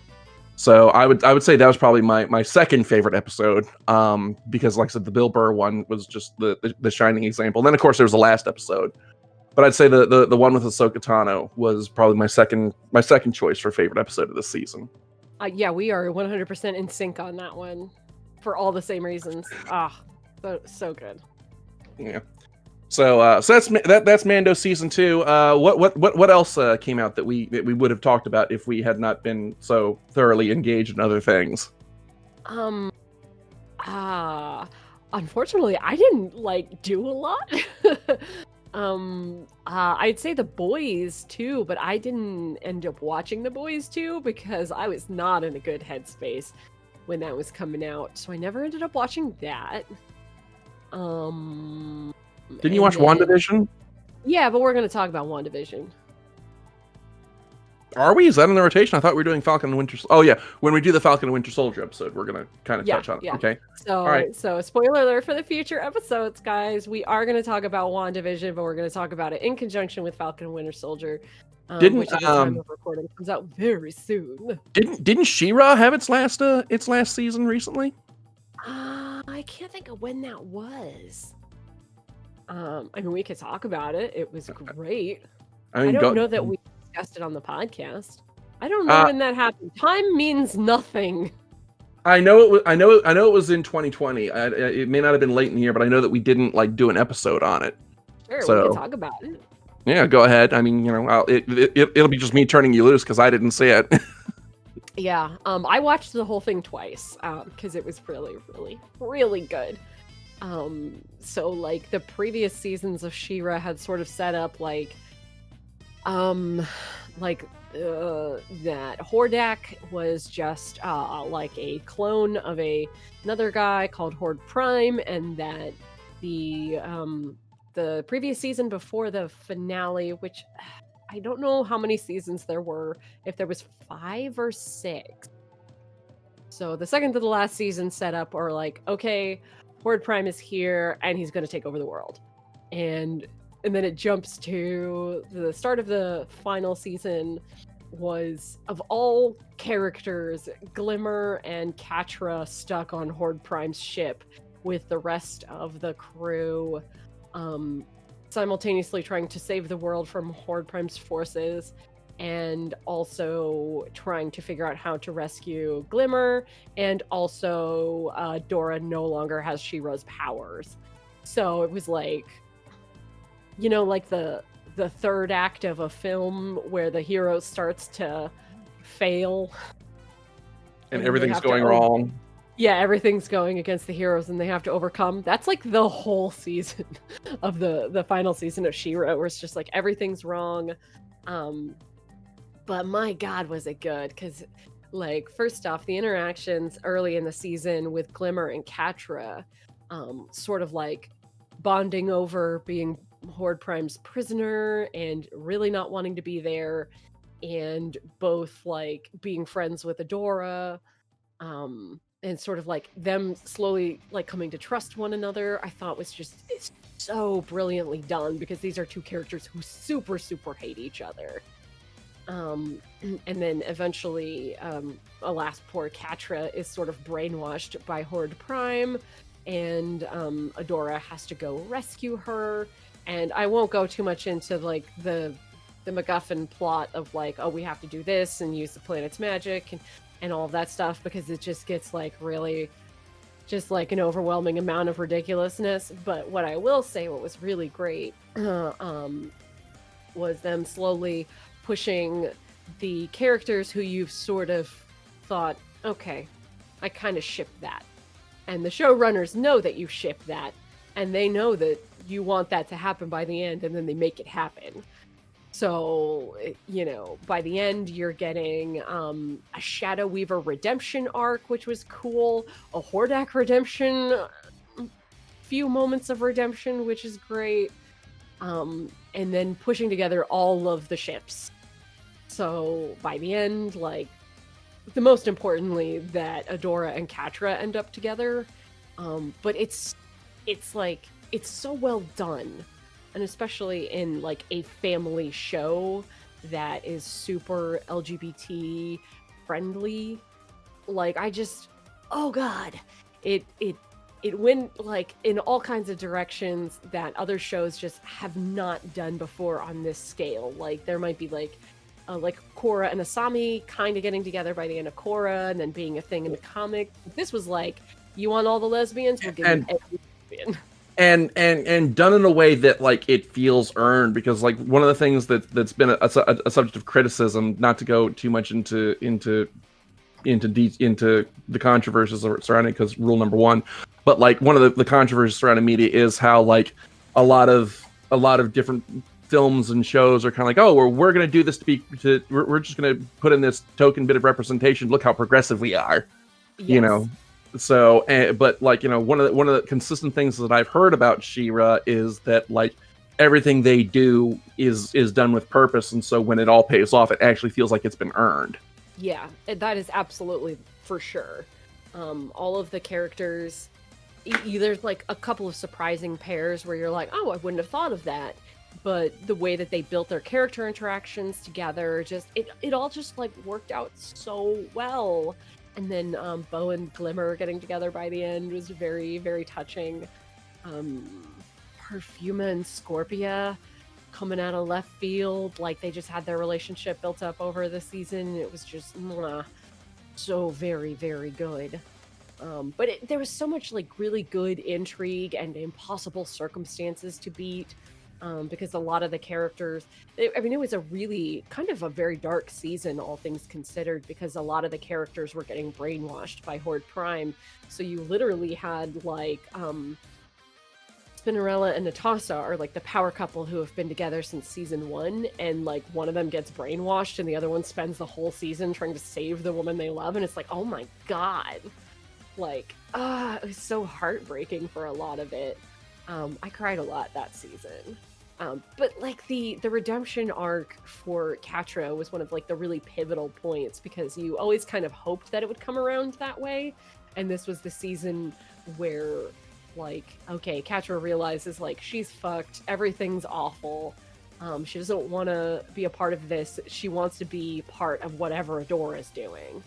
So I would say that was probably my second favorite episode, because like I said, the Bill Burr one was just the shining example. And then of course there was the last episode, but I'd say the one with Ahsoka Tano was probably my second choice for favorite episode of this season. Yeah, we are 100% in sync on that one for all the same reasons. So good. Yeah. So that's Mando season 2. What else came out that we would have talked about if we had not been so thoroughly engaged in other things? Unfortunately, I didn't do a lot. I'd say The Boys too, but I didn't end up watching The Boys too because I was not in a good headspace when that was coming out, so I never ended up watching that. Didn't you watch WandaVision? Yeah, but we're going to talk about WandaVision. Are we? Is that in the rotation? I thought we were doing Falcon and Winter. Oh yeah, when we do the Falcon and Winter Soldier episode, we're gonna kind of touch on it. Yeah. Okay. So, All right. so spoiler alert for the future episodes, guys. We are going to talk about WandaVision, but we're going to talk about it in conjunction with Falcon and Winter Soldier, which at the time of recording comes out very soon. Didn't She-Ra have its last season recently? I can't think of when that was. I mean, we could talk about it. It was great. I don't know that we discussed it on the podcast. I don't know when that happened. Time means nothing. I know it was. I know it was in 2020. It may not have been late in the year, but I know that we didn't do an episode on it. Sure, we can talk about it. Yeah, go ahead. I mean, it'll be just me turning you loose because I didn't see it. Yeah, I watched the whole thing twice because it was really, really, really good. So like the previous seasons of She-Ra had sort of set up that Hordak was just like a clone of another guy called Horde Prime, and that the previous season before the finale, which I don't know how many seasons there were, if there was 5 or 6. So the second to the last season set up, or okay, Horde Prime is here and he's going to take over the world, and then it jumps to the start of the final season. Was, of all characters, Glimmer and Catra stuck on Horde Prime's ship with the rest of the crew, simultaneously trying to save the world from Horde Prime's forces, and also trying to figure out how to rescue Glimmer, and also Dora no longer has She-Ra's powers. So it was the third act of a film where the hero starts to fail. And everything's going wrong. Yeah, everything's going against the heroes and they have to overcome. That's the whole season of the final season of She-Ra, where it's just everything's wrong. But my God, was it good. Because first off, the interactions early in the season with Glimmer and Catra, sort of bonding over being Horde Prime's prisoner and really not wanting to be there, and both being friends with Adora, and sort of them slowly coming to trust one another, I thought was just so brilliantly done, because these are two characters who super hate each other. And then eventually, alas, poor Catra is sort of brainwashed by Horde Prime, and Adora has to go rescue her. And I won't go too much into the MacGuffin plot of we have to do this and use the planet's magic and all of that stuff, because it just gets really just an overwhelming amount of ridiculousness. But what I will say, what was really great, was them slowly pushing the characters who you've sort of thought, okay, I kind of ship that. And the showrunners know that you ship that, and they know that you want that to happen by the end, and then they make it happen. So, by the end, you're getting a Shadow Weaver redemption arc, which was cool, a Hordak redemption, few moments of redemption, which is great, and then pushing together all of the ships. So, by the end, the most importantly, that Adora and Catra end up together, but it's so well done, and especially in a family show that is super LGBT friendly. Oh God, it went in all kinds of directions that other shows just have not done before on this scale. There might be Korra and Asami kind of getting together by the end of Korra, and then being a thing in the comic. This was you want all the lesbians? We'll give you every lesbian. And done in a way that it feels earned, because one of the things that's been a subject of criticism, not to go too much into the controversies surrounding, because rule number 1, but one of the controversies surrounding media is how a lot of different films and shows are kind of oh, we're going to do this we're just going to put in this token bit of representation. Look how progressive we are, yes. So, but one of the consistent things that I've heard about She-Ra is that everything they do is done with purpose, and so when it all pays off, it actually feels like it's been earned. Yeah, that is absolutely for sure. All of the characters, there's like a couple of surprising pairs where you're like, oh, I wouldn't have thought of that. But the way that they built their character interactions together, just it all just like worked out so well. And then Bo and Glimmer getting together by the end was very, very touching. Perfuma and Scorpia coming out of left field, like they just had their relationship built up over the season. It was just so very, very good. But there was so much like really good intrigue and impossible circumstances to beat, because a lot of the characters, it was a really kind of a very dark season, all things considered, because a lot of the characters were getting brainwashed by Horde Prime. So you literally had like Spinnerella and Natasha are like the power couple who have been together since season 1, and like one of them gets brainwashed and the other one spends the whole season trying to save the woman they love, and it's like, oh my god, like it was so heartbreaking for a lot of it. I cried a lot that season. But like the redemption arc for Catra was one of like the really pivotal points, because you always kind of hoped that it would come around that way, and this was the season where like, okay, Catra realizes like she's fucked, everything's awful, she doesn't want to be a part of this, she wants to be part of whatever Adora's doing,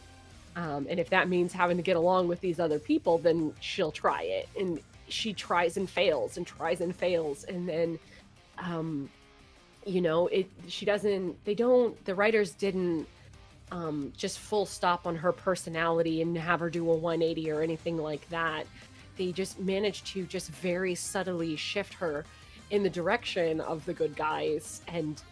and if that means having to get along with these other people, then she'll try it. And she tries and fails and tries and fails, and then the writers didn't just full stop on her personality and have her do a 180 or anything like that. They just managed to just very subtly shift her in the direction of the good guys, and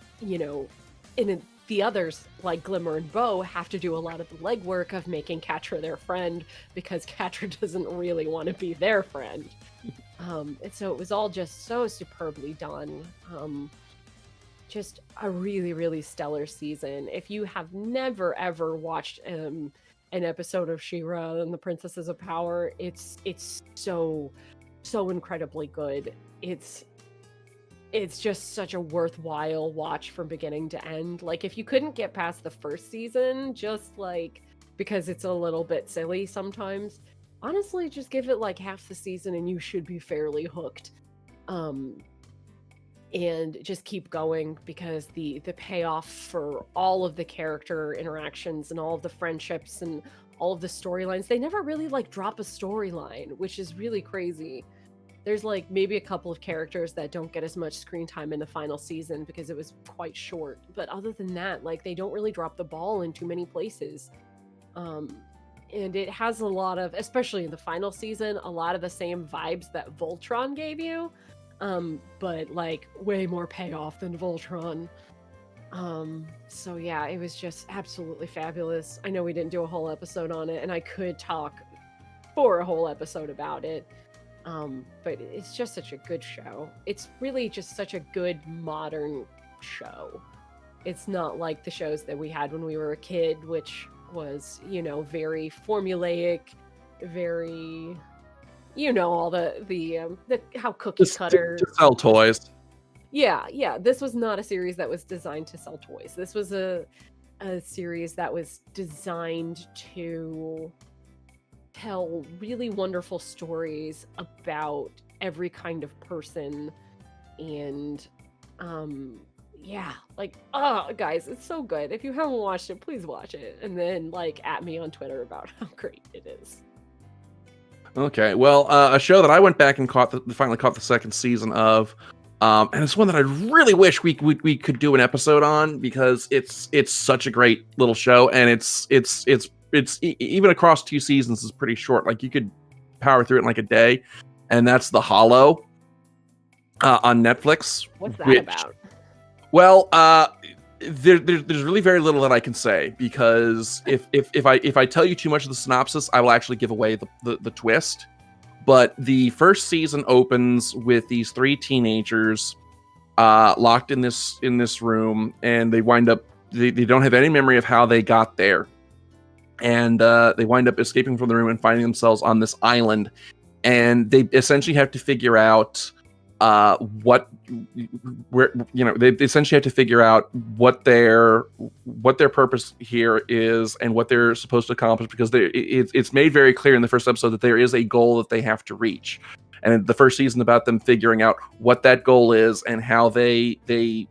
the others like Glimmer and Bo have to do a lot of the legwork of making Catra their friend, because Catra doesn't really want to be their friend. And so it was all just so superbly done. Just a really, really stellar season. If you have never ever watched an episode of She-Ra and the Princesses of Power, it's so incredibly good. It's just such a worthwhile watch from beginning to end. Like, if you couldn't get past the first season, just like because it's a little bit silly sometimes, honestly, just give it like half the season and you should be fairly hooked. And just keep going, because the payoff for all of the character interactions and all of the friendships and all of the storylines, they never really like drop a storyline, which is really crazy. There's like maybe a couple of characters that don't get as much screen time in the final season because it was quite short. But other than that, like, they don't really drop the ball in too many places. And it has a lot of, especially in the final season, a lot of the same vibes that Voltron gave you. But like way more payoff than Voltron. So yeah, it was just absolutely fabulous. I know we didn't do a whole episode on it, and I could talk for a whole episode about it. But it's just such a good show. It's really just such a good modern show. It's not like the shows that we had when we were a kid, which was, very formulaic, very, all the how cookie cutter. To sell toys. Yeah. This was not a series that was designed to sell toys. This was a series that was designed to tell really wonderful stories about every kind of person. And guys, it's so good. If you haven't watched it, please watch it, and then like at me on Twitter about how great it is. Okay, well, a show that I went back and finally caught the second season of, and it's one that I really wish we could do an episode on, because it's such a great little show, and it's even across 2 seasons is pretty short. Like, you could power through it in like a day, and that's The Hollow on Netflix. What's that about? Well, there's really very little that I can say, because if I tell you too much of the synopsis, I will actually give away the twist. But the first season opens with these 3 teenagers locked in this room, and they wind up they don't have any memory of how they got there, and they wind up escaping from the room and finding themselves on this island, and they essentially have to figure out what where they essentially have to figure out what their purpose here is and what they're supposed to accomplish, because it's made very clear in the first episode that there is a goal that they have to reach. And the first season about them figuring out what that goal is and how they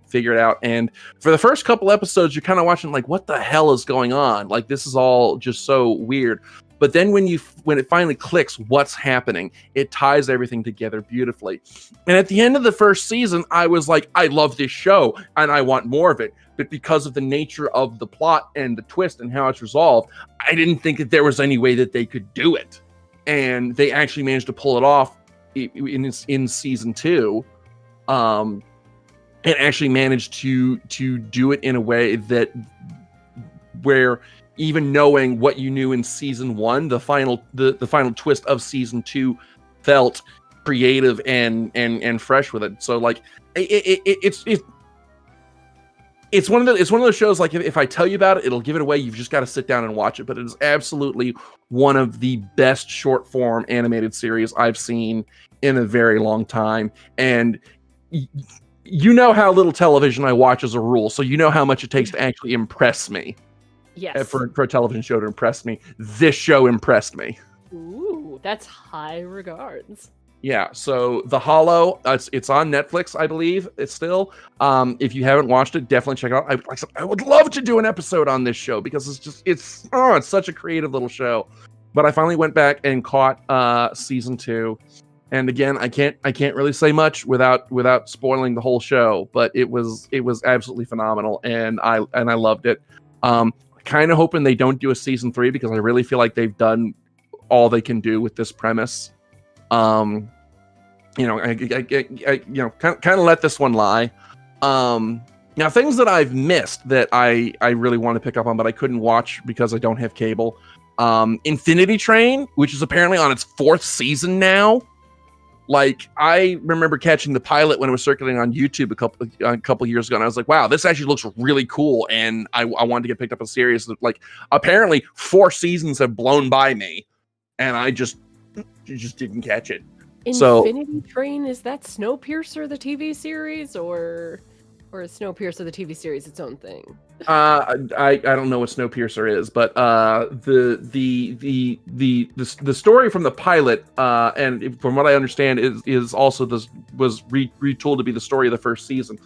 figure it out. And for the first couple episodes, you're kind of watching like, what the hell is going on? Like, this is all just so weird. But then when it finally clicks what's happening, it ties everything together beautifully. And at the end of the first season, I was like, I love this show and I want more of it. But because of the nature of the plot and the twist and how it's resolved, I didn't think that there was any way that they could do it. And they actually managed to pull it off in season 2, and actually managed to do it in a way that where even knowing what you knew in season 1, the final twist of season 2 felt creative and fresh with it. So like it's one of those shows, like if I tell you about it, it'll give it away. You've just got to sit down and watch it. But it is absolutely one of the best short form animated series I've seen in a very long time. And you know how little television I watch as a rule, so you know how much it takes to actually impress me. Yes. For a television show to impress me. This show impressed me. Ooh, that's high regards. Yeah, so The Hollow, it's on Netflix, I believe. It's still. If you haven't watched it, definitely check it out. I would love to do an episode on this show because it's such a creative little show. But I finally went back and caught season 2, and again, I can't really say much without spoiling the whole show. But it was absolutely phenomenal, and I loved it. Kind of hoping they don't do a season 3 because I really feel like they've done all they can do with this premise. I kind of let this one lie. Now, things that I've missed that I really want to pick up on, but I couldn't watch because I don't have cable. Infinity Train, which is apparently on its 4th season now. Like, I remember catching the pilot when it was circulating on YouTube a couple years ago, and I was like, wow, this actually looks really cool, and I wanted to get picked up in series. Like, apparently 4 seasons have blown by me, and I just didn't catch it. Infinity Train, is that Snowpiercer the TV series, or is Snowpiercer the TV series its own thing? I don't know what Snowpiercer is, but the story from the pilot, and from what I understand, is also was retooled to be the story of the first season.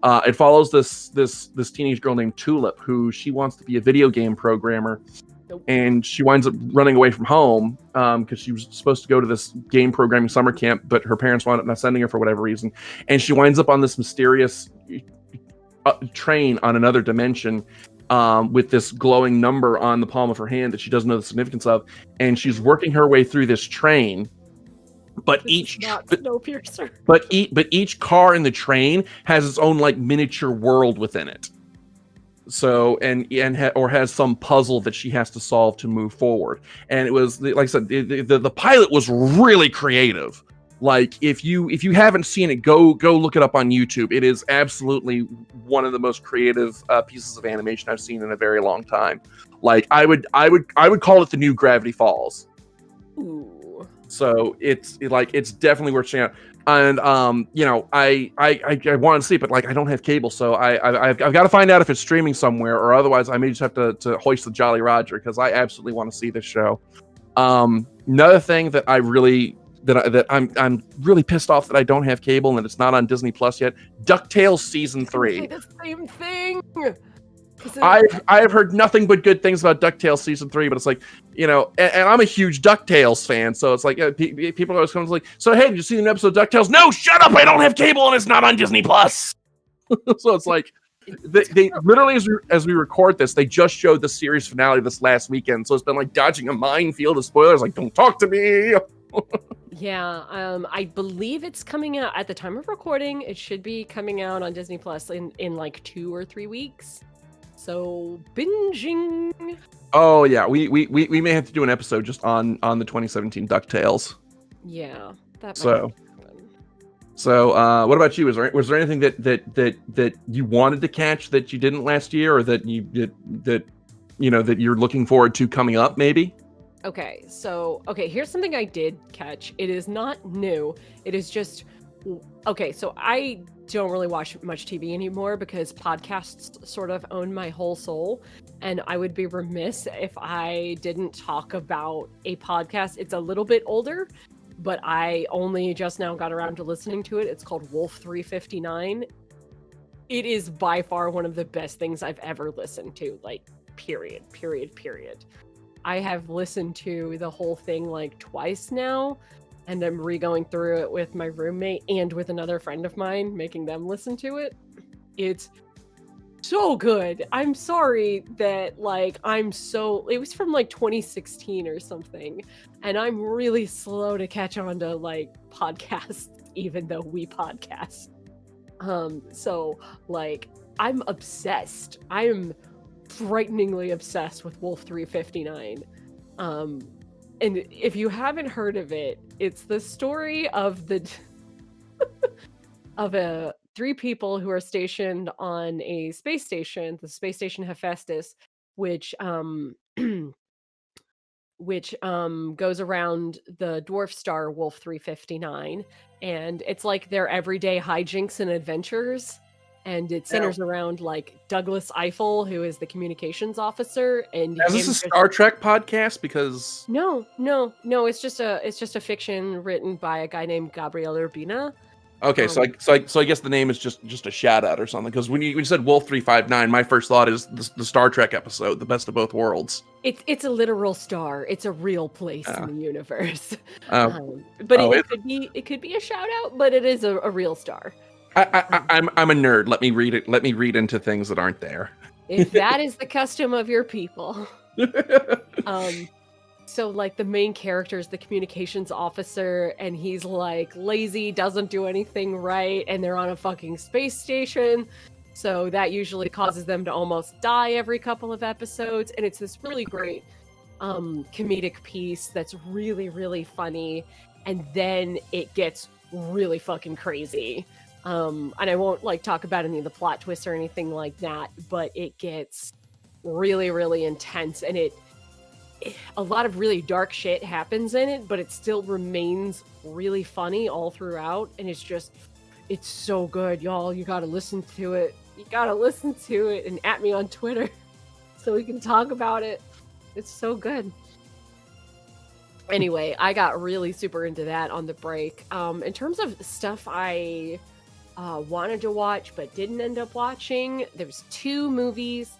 It follows this teenage girl named Tulip, who she wants to be a video game programmer. Nope. And she winds up running away from home because she was supposed to go to this game programming summer camp, but her parents wound up not sending her for whatever reason. And she winds up on this mysterious train on another dimension with this glowing number on the palm of her hand that she doesn't know the significance of. And she's working her way through this train. But each car in the train has its own like miniature world within it. So or has some puzzle that she has to solve to move forward. And it was, like I said, the pilot was really creative. Like, if you haven't seen it, go look it up on YouTube. It is absolutely one of the most creative pieces of animation I've seen in a very long time. Like, I would call it the new Gravity Falls. Ooh. So it's definitely worth checking out. And I want to see it, but like I don't have cable, so I've got to find out if it's streaming somewhere, or otherwise I may just have to hoist the Jolly Roger because I absolutely want to see this show. Another thing that I'm really pissed off that I don't have cable and it's not on Disney Plus yet. DuckTales season 3. The same thing. I've heard nothing but good things about DuckTales season 3, but it's like, and I'm a huge DuckTales fan, so it's like people always come like, so hey, did you see an episode of DuckTales? No, shut up! I don't have cable and it's not on Disney Plus. So it's like they literally as we record this, they just showed the series finale this last weekend, so it's been like dodging a minefield of spoilers. Like, don't talk to me. Yeah, I believe it's coming out at the time of recording. It should be coming out on Disney Plus in like 2 or 3 weeks. So binging. Oh yeah, we may have to do an episode just on the 2017 DuckTales. Yeah, that. So what about you? Was there anything that you wanted to catch that you didn't last year, or that you're looking forward to coming up maybe? Okay, here's something I did catch. It is not new. It is just Okay, so I don't really watch much TV anymore because podcasts sort of own my whole soul. And I would be remiss if I didn't talk about a podcast. It's a little bit older, but I only just now got around to listening to it. It's called Wolf 359. It is by far one of the best things I've ever listened to. Like, period, period, period. I have listened to the whole thing like twice now, and I'm re-going through it with my roommate and with another friend of mine, making them listen to it. It's so good. I'm sorry that like it was from like 2016 or something, and I'm really slow to catch on to like podcasts, even though we podcast. So like I'm obsessed. I'm frighteningly obsessed with Wolf 359. And if you haven't heard of it, it's the story of three people who are stationed on a space station, the space station Hephaestus, which goes around the dwarf star Wolf 359, and it's like their everyday hijinks and adventures. And it centers around like Douglas Eiffel, who is the communications officer, and Is this a Star Trek podcast? Because no, it's just a fiction written by a guy named Gabriel Urbina. okay, so I guess the name is just a shout out or something. Because when you said Wolf 359, my first thought is the Star Trek episode, The Best of Both Worlds. It's a literal star. It's a real place in the universe. But it could be a shout out, but it is a real star. I'm a nerd. Let me read it. Let me read into things that aren't there. If that is the custom of your people. So like the main character is the communications officer, and he's like lazy, doesn't do anything right, and they're on a fucking space station. So that usually causes them to almost die every couple of episodes, and it's this really great comedic piece that's really, really funny, and then it gets really fucking crazy. And I won't like talk about any of the plot twists or anything like that, but it gets really, really intense, and a lot of really dark shit happens in it, but it still remains really funny all throughout, and it's so good, y'all. You gotta listen to it. You gotta listen to it and at me on Twitter so we can talk about it. It's so good. Anyway, I got really super into that on the break. In terms of stuff I wanted to watch but didn't end up watching, there's two movies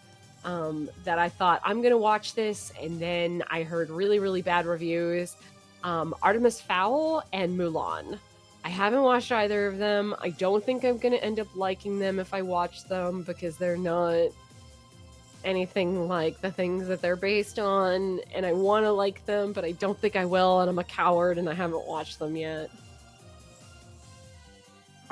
that I thought I'm gonna watch this, and then I heard really, really bad reviews. Artemis Fowl and Mulan. I haven't watched either of them. I don't think I'm gonna end up liking them if I watch them, because they're not anything like the things that they're based on, and I want to like them, but I don't think I will, and I'm a coward, and I haven't watched them yet.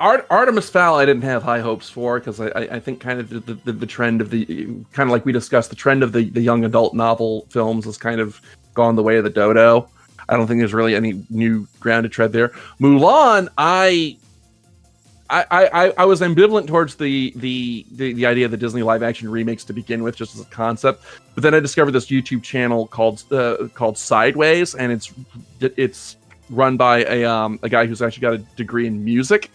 Artemis Fowl I didn't have high hopes for, because I think kind of the trend of the, kind of like we discussed, the trend of the young adult novel films has kind of gone the way of the dodo. I don't think there's really any new ground to tread there. Mulan, I was ambivalent towards the idea of the Disney live action remakes to begin with, just as a concept. But then I discovered this YouTube channel called Sideways, and it's run by a guy who's actually got a degree in music.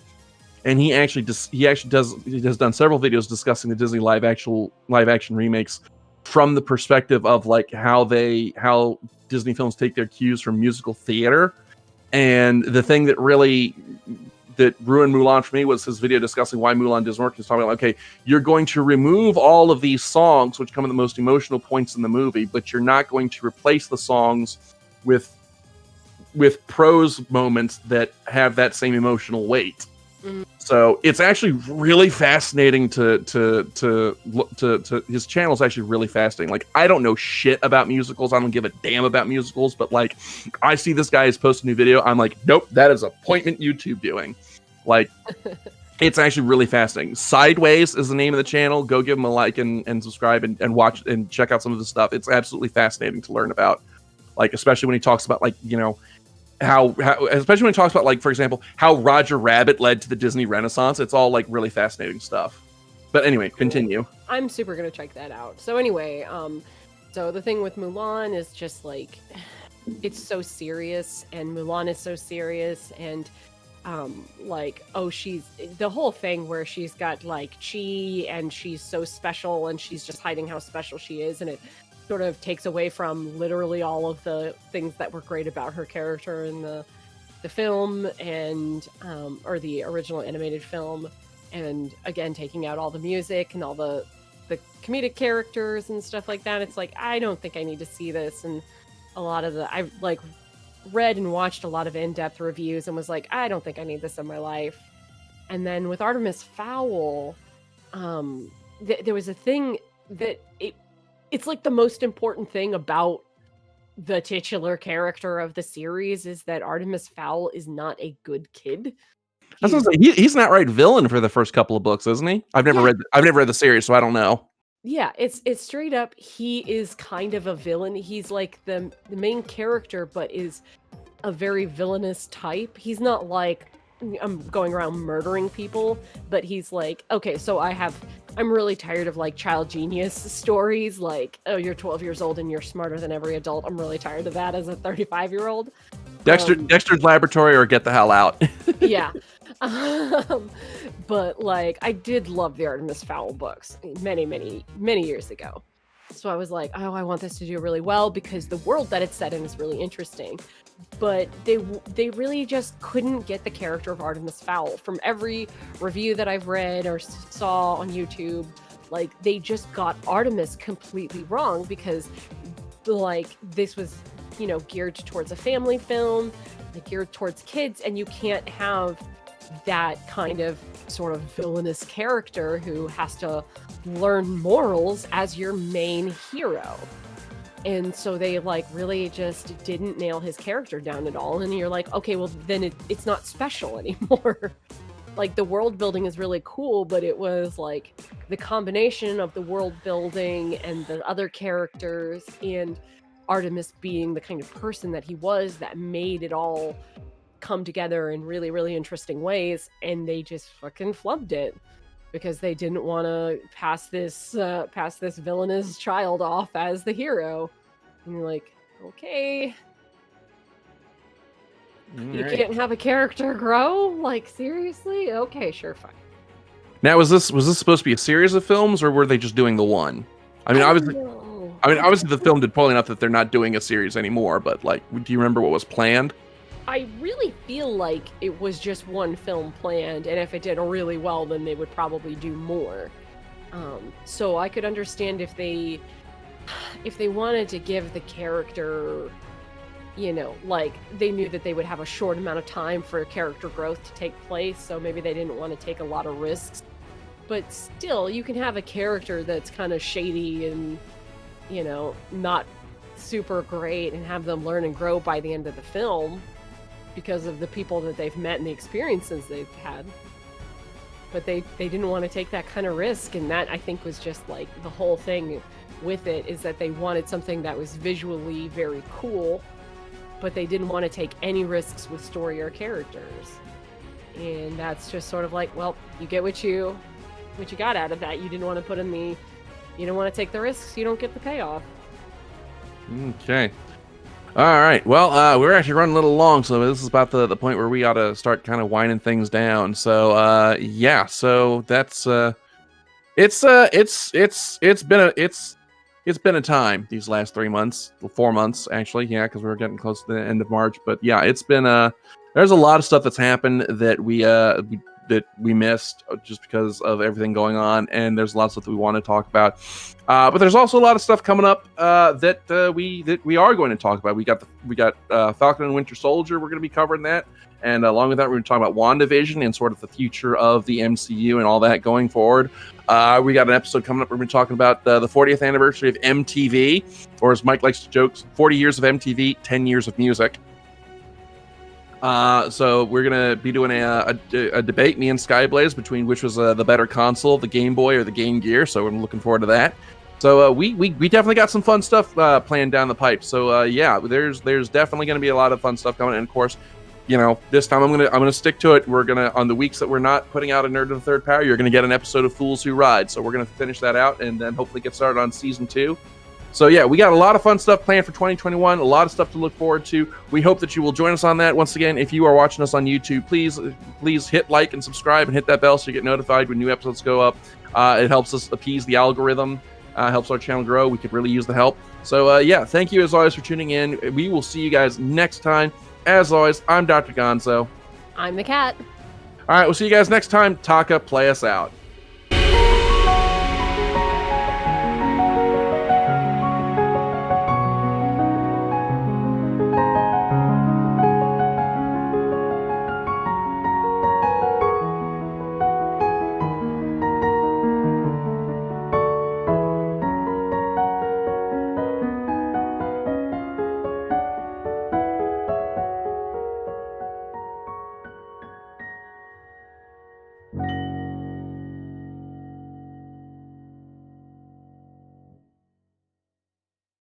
And he has done several videos discussing the Disney live action remakes from the perspective of like how Disney films take their cues from musical theater. And the thing that ruined Mulan for me was his video discussing why Mulan doesn't work. He's talking about, okay, you're going to remove all of these songs which come at the most emotional points in the movie, but you're not going to replace the songs with prose moments that have that same emotional weight. So it's actually really fascinating to his channel is actually really fascinating. Like, I don't know shit about musicals. I don't give a damn about musicals, but like, I see this guy is posting a new video. I'm like, nope, that is appointment YouTube doing. Like, it's actually really fascinating. Sideways is the name of the channel. Go give him a like and subscribe and watch and check out some of the stuff. It's absolutely fascinating to learn about. Like, especially when he talks about, like, you know, how especially when he talks about, like, for example, how Roger Rabbit led to the Disney Renaissance. It's all like really fascinating stuff. But anyway, continue. I'm super gonna check that out. So anyway, so the thing with Mulan is just like, it's so serious, and Mulan is so serious, and like, oh, she's the whole thing where she's got like chi and she's so special and she's just hiding how special she is, and it sort of takes away from literally all of the things that were great about her character in the film and or the original animated film, and again taking out all the music and all the comedic characters and stuff like that. It's like, I don't think I need to see this. And a lot of I've like read and watched a lot of in-depth reviews and was like, I don't think I need this in my life. And then with Artemis Fowl, there was a thing that it's like the most important thing about the titular character of the series is that Artemis Fowl is not a good kid. He's an outright villain for the first couple of books, isn't he? I've never read the series, so I don't know. Yeah, it's straight up. He is kind of a villain. He's like the main character, but is a very villainous type. He's not like I'm going around murdering people, but he's like, okay, so I'm really tired of like child genius stories, like, oh, you're 12 years old and you're smarter than every adult. I'm really tired of that as a 35-year-old. Dexter's Laboratory or Get the Hell Out. Yeah. But like, I did love the Artemis Fowl books many, many, many years ago. So I was like, oh, I want this to do really well because the world that it's set in is really interesting. But they really just couldn't get the character of Artemis Fowl. From every review that I've read or saw on YouTube, like, they just got Artemis completely wrong because, like, this was, geared towards a family film, like, geared towards kids, and you can't have that kind of sort of villainous character who has to learn morals as your main hero. And so they like really just didn't nail his character down at all. And you're like, okay, well then it's not special anymore. Like, the world building is really cool, but it was like the combination of the world building and the other characters and Artemis being the kind of person that he was that made it all come together in really, really interesting ways. And they just fucking flubbed it because they didn't want to pass this villainous child off as the hero. And you're like, okay, you can't have a character grow? Like, seriously? Okay, sure, fine. Now, was this supposed to be a series of films, or were they just doing the one? I mean, obviously the film did poorly enough that they're not doing a series anymore. But like, do you remember what was planned? I really feel like it was just one film planned, and if it did really well, then they would probably do more. So I could understand if they wanted to give the character, like, they knew that they would have a short amount of time for character growth to take place, so maybe they didn't want to take a lot of risks. But still, you can have a character that's kind of shady and, not super great, and have them learn and grow by the end of the film because of the people that they've met and the experiences they've had. But they didn't want to take that kind of risk, and that, I think, was just like the whole thing with it, is that they wanted something that was visually very cool, but they didn't want to take any risks with story or characters. And that's just sort of like, well, you get what you got out of that. You didn't want to you don't want to take the risks, you don't get the payoff. Okay. All right. Well, we're actually running a little long, so this is about the point where we ought to start kind of winding things down. So, yeah. So that's it's been a time these last 3 months, 4 months actually. Yeah, because we're getting close to the end of March. But yeah, it's been there's a lot of stuff that's happened that we missed just because of everything going on, and there's a lot of stuff that we want to talk about. But there's also a lot of stuff coming up that we are going to talk about. We got Falcon and Winter Soldier. We're going to be covering that, and along with that, we're going to talk about WandaVision and sort of the future of the MCU and all that going forward. We got an episode coming up. We're going to be talking about the 40th anniversary of MTV, or as Mike likes to joke, 40 years of MTV, 10 years of music. So we're gonna be doing a debate, me and Skyblaze, between which was the better console, the Game Boy or the Game Gear. So I'm looking forward to that. So we definitely got some fun stuff planned down the pipe. So yeah, there's definitely gonna be a lot of fun stuff coming. And of course, this time I'm gonna stick to it. We're gonna, on the weeks that we're not putting out a Nerd of the Third Power, you're gonna get an episode of Fools Who Ride. So we're gonna finish that out and then hopefully get started on season 2. So yeah, we got a lot of fun stuff planned for 2021, a lot of stuff to look forward to. We hope that you will join us on that. Once again, if you are watching us on YouTube, please hit like and subscribe and hit that bell so you get notified when new episodes go up. It helps us appease the algorithm, helps our channel grow. We could really use the help. So yeah, thank you as always for tuning in. We will see you guys next time. As always, I'm Dr. Gonzo. I'm the cat. All right, we'll see you guys next time. Taka, play us out.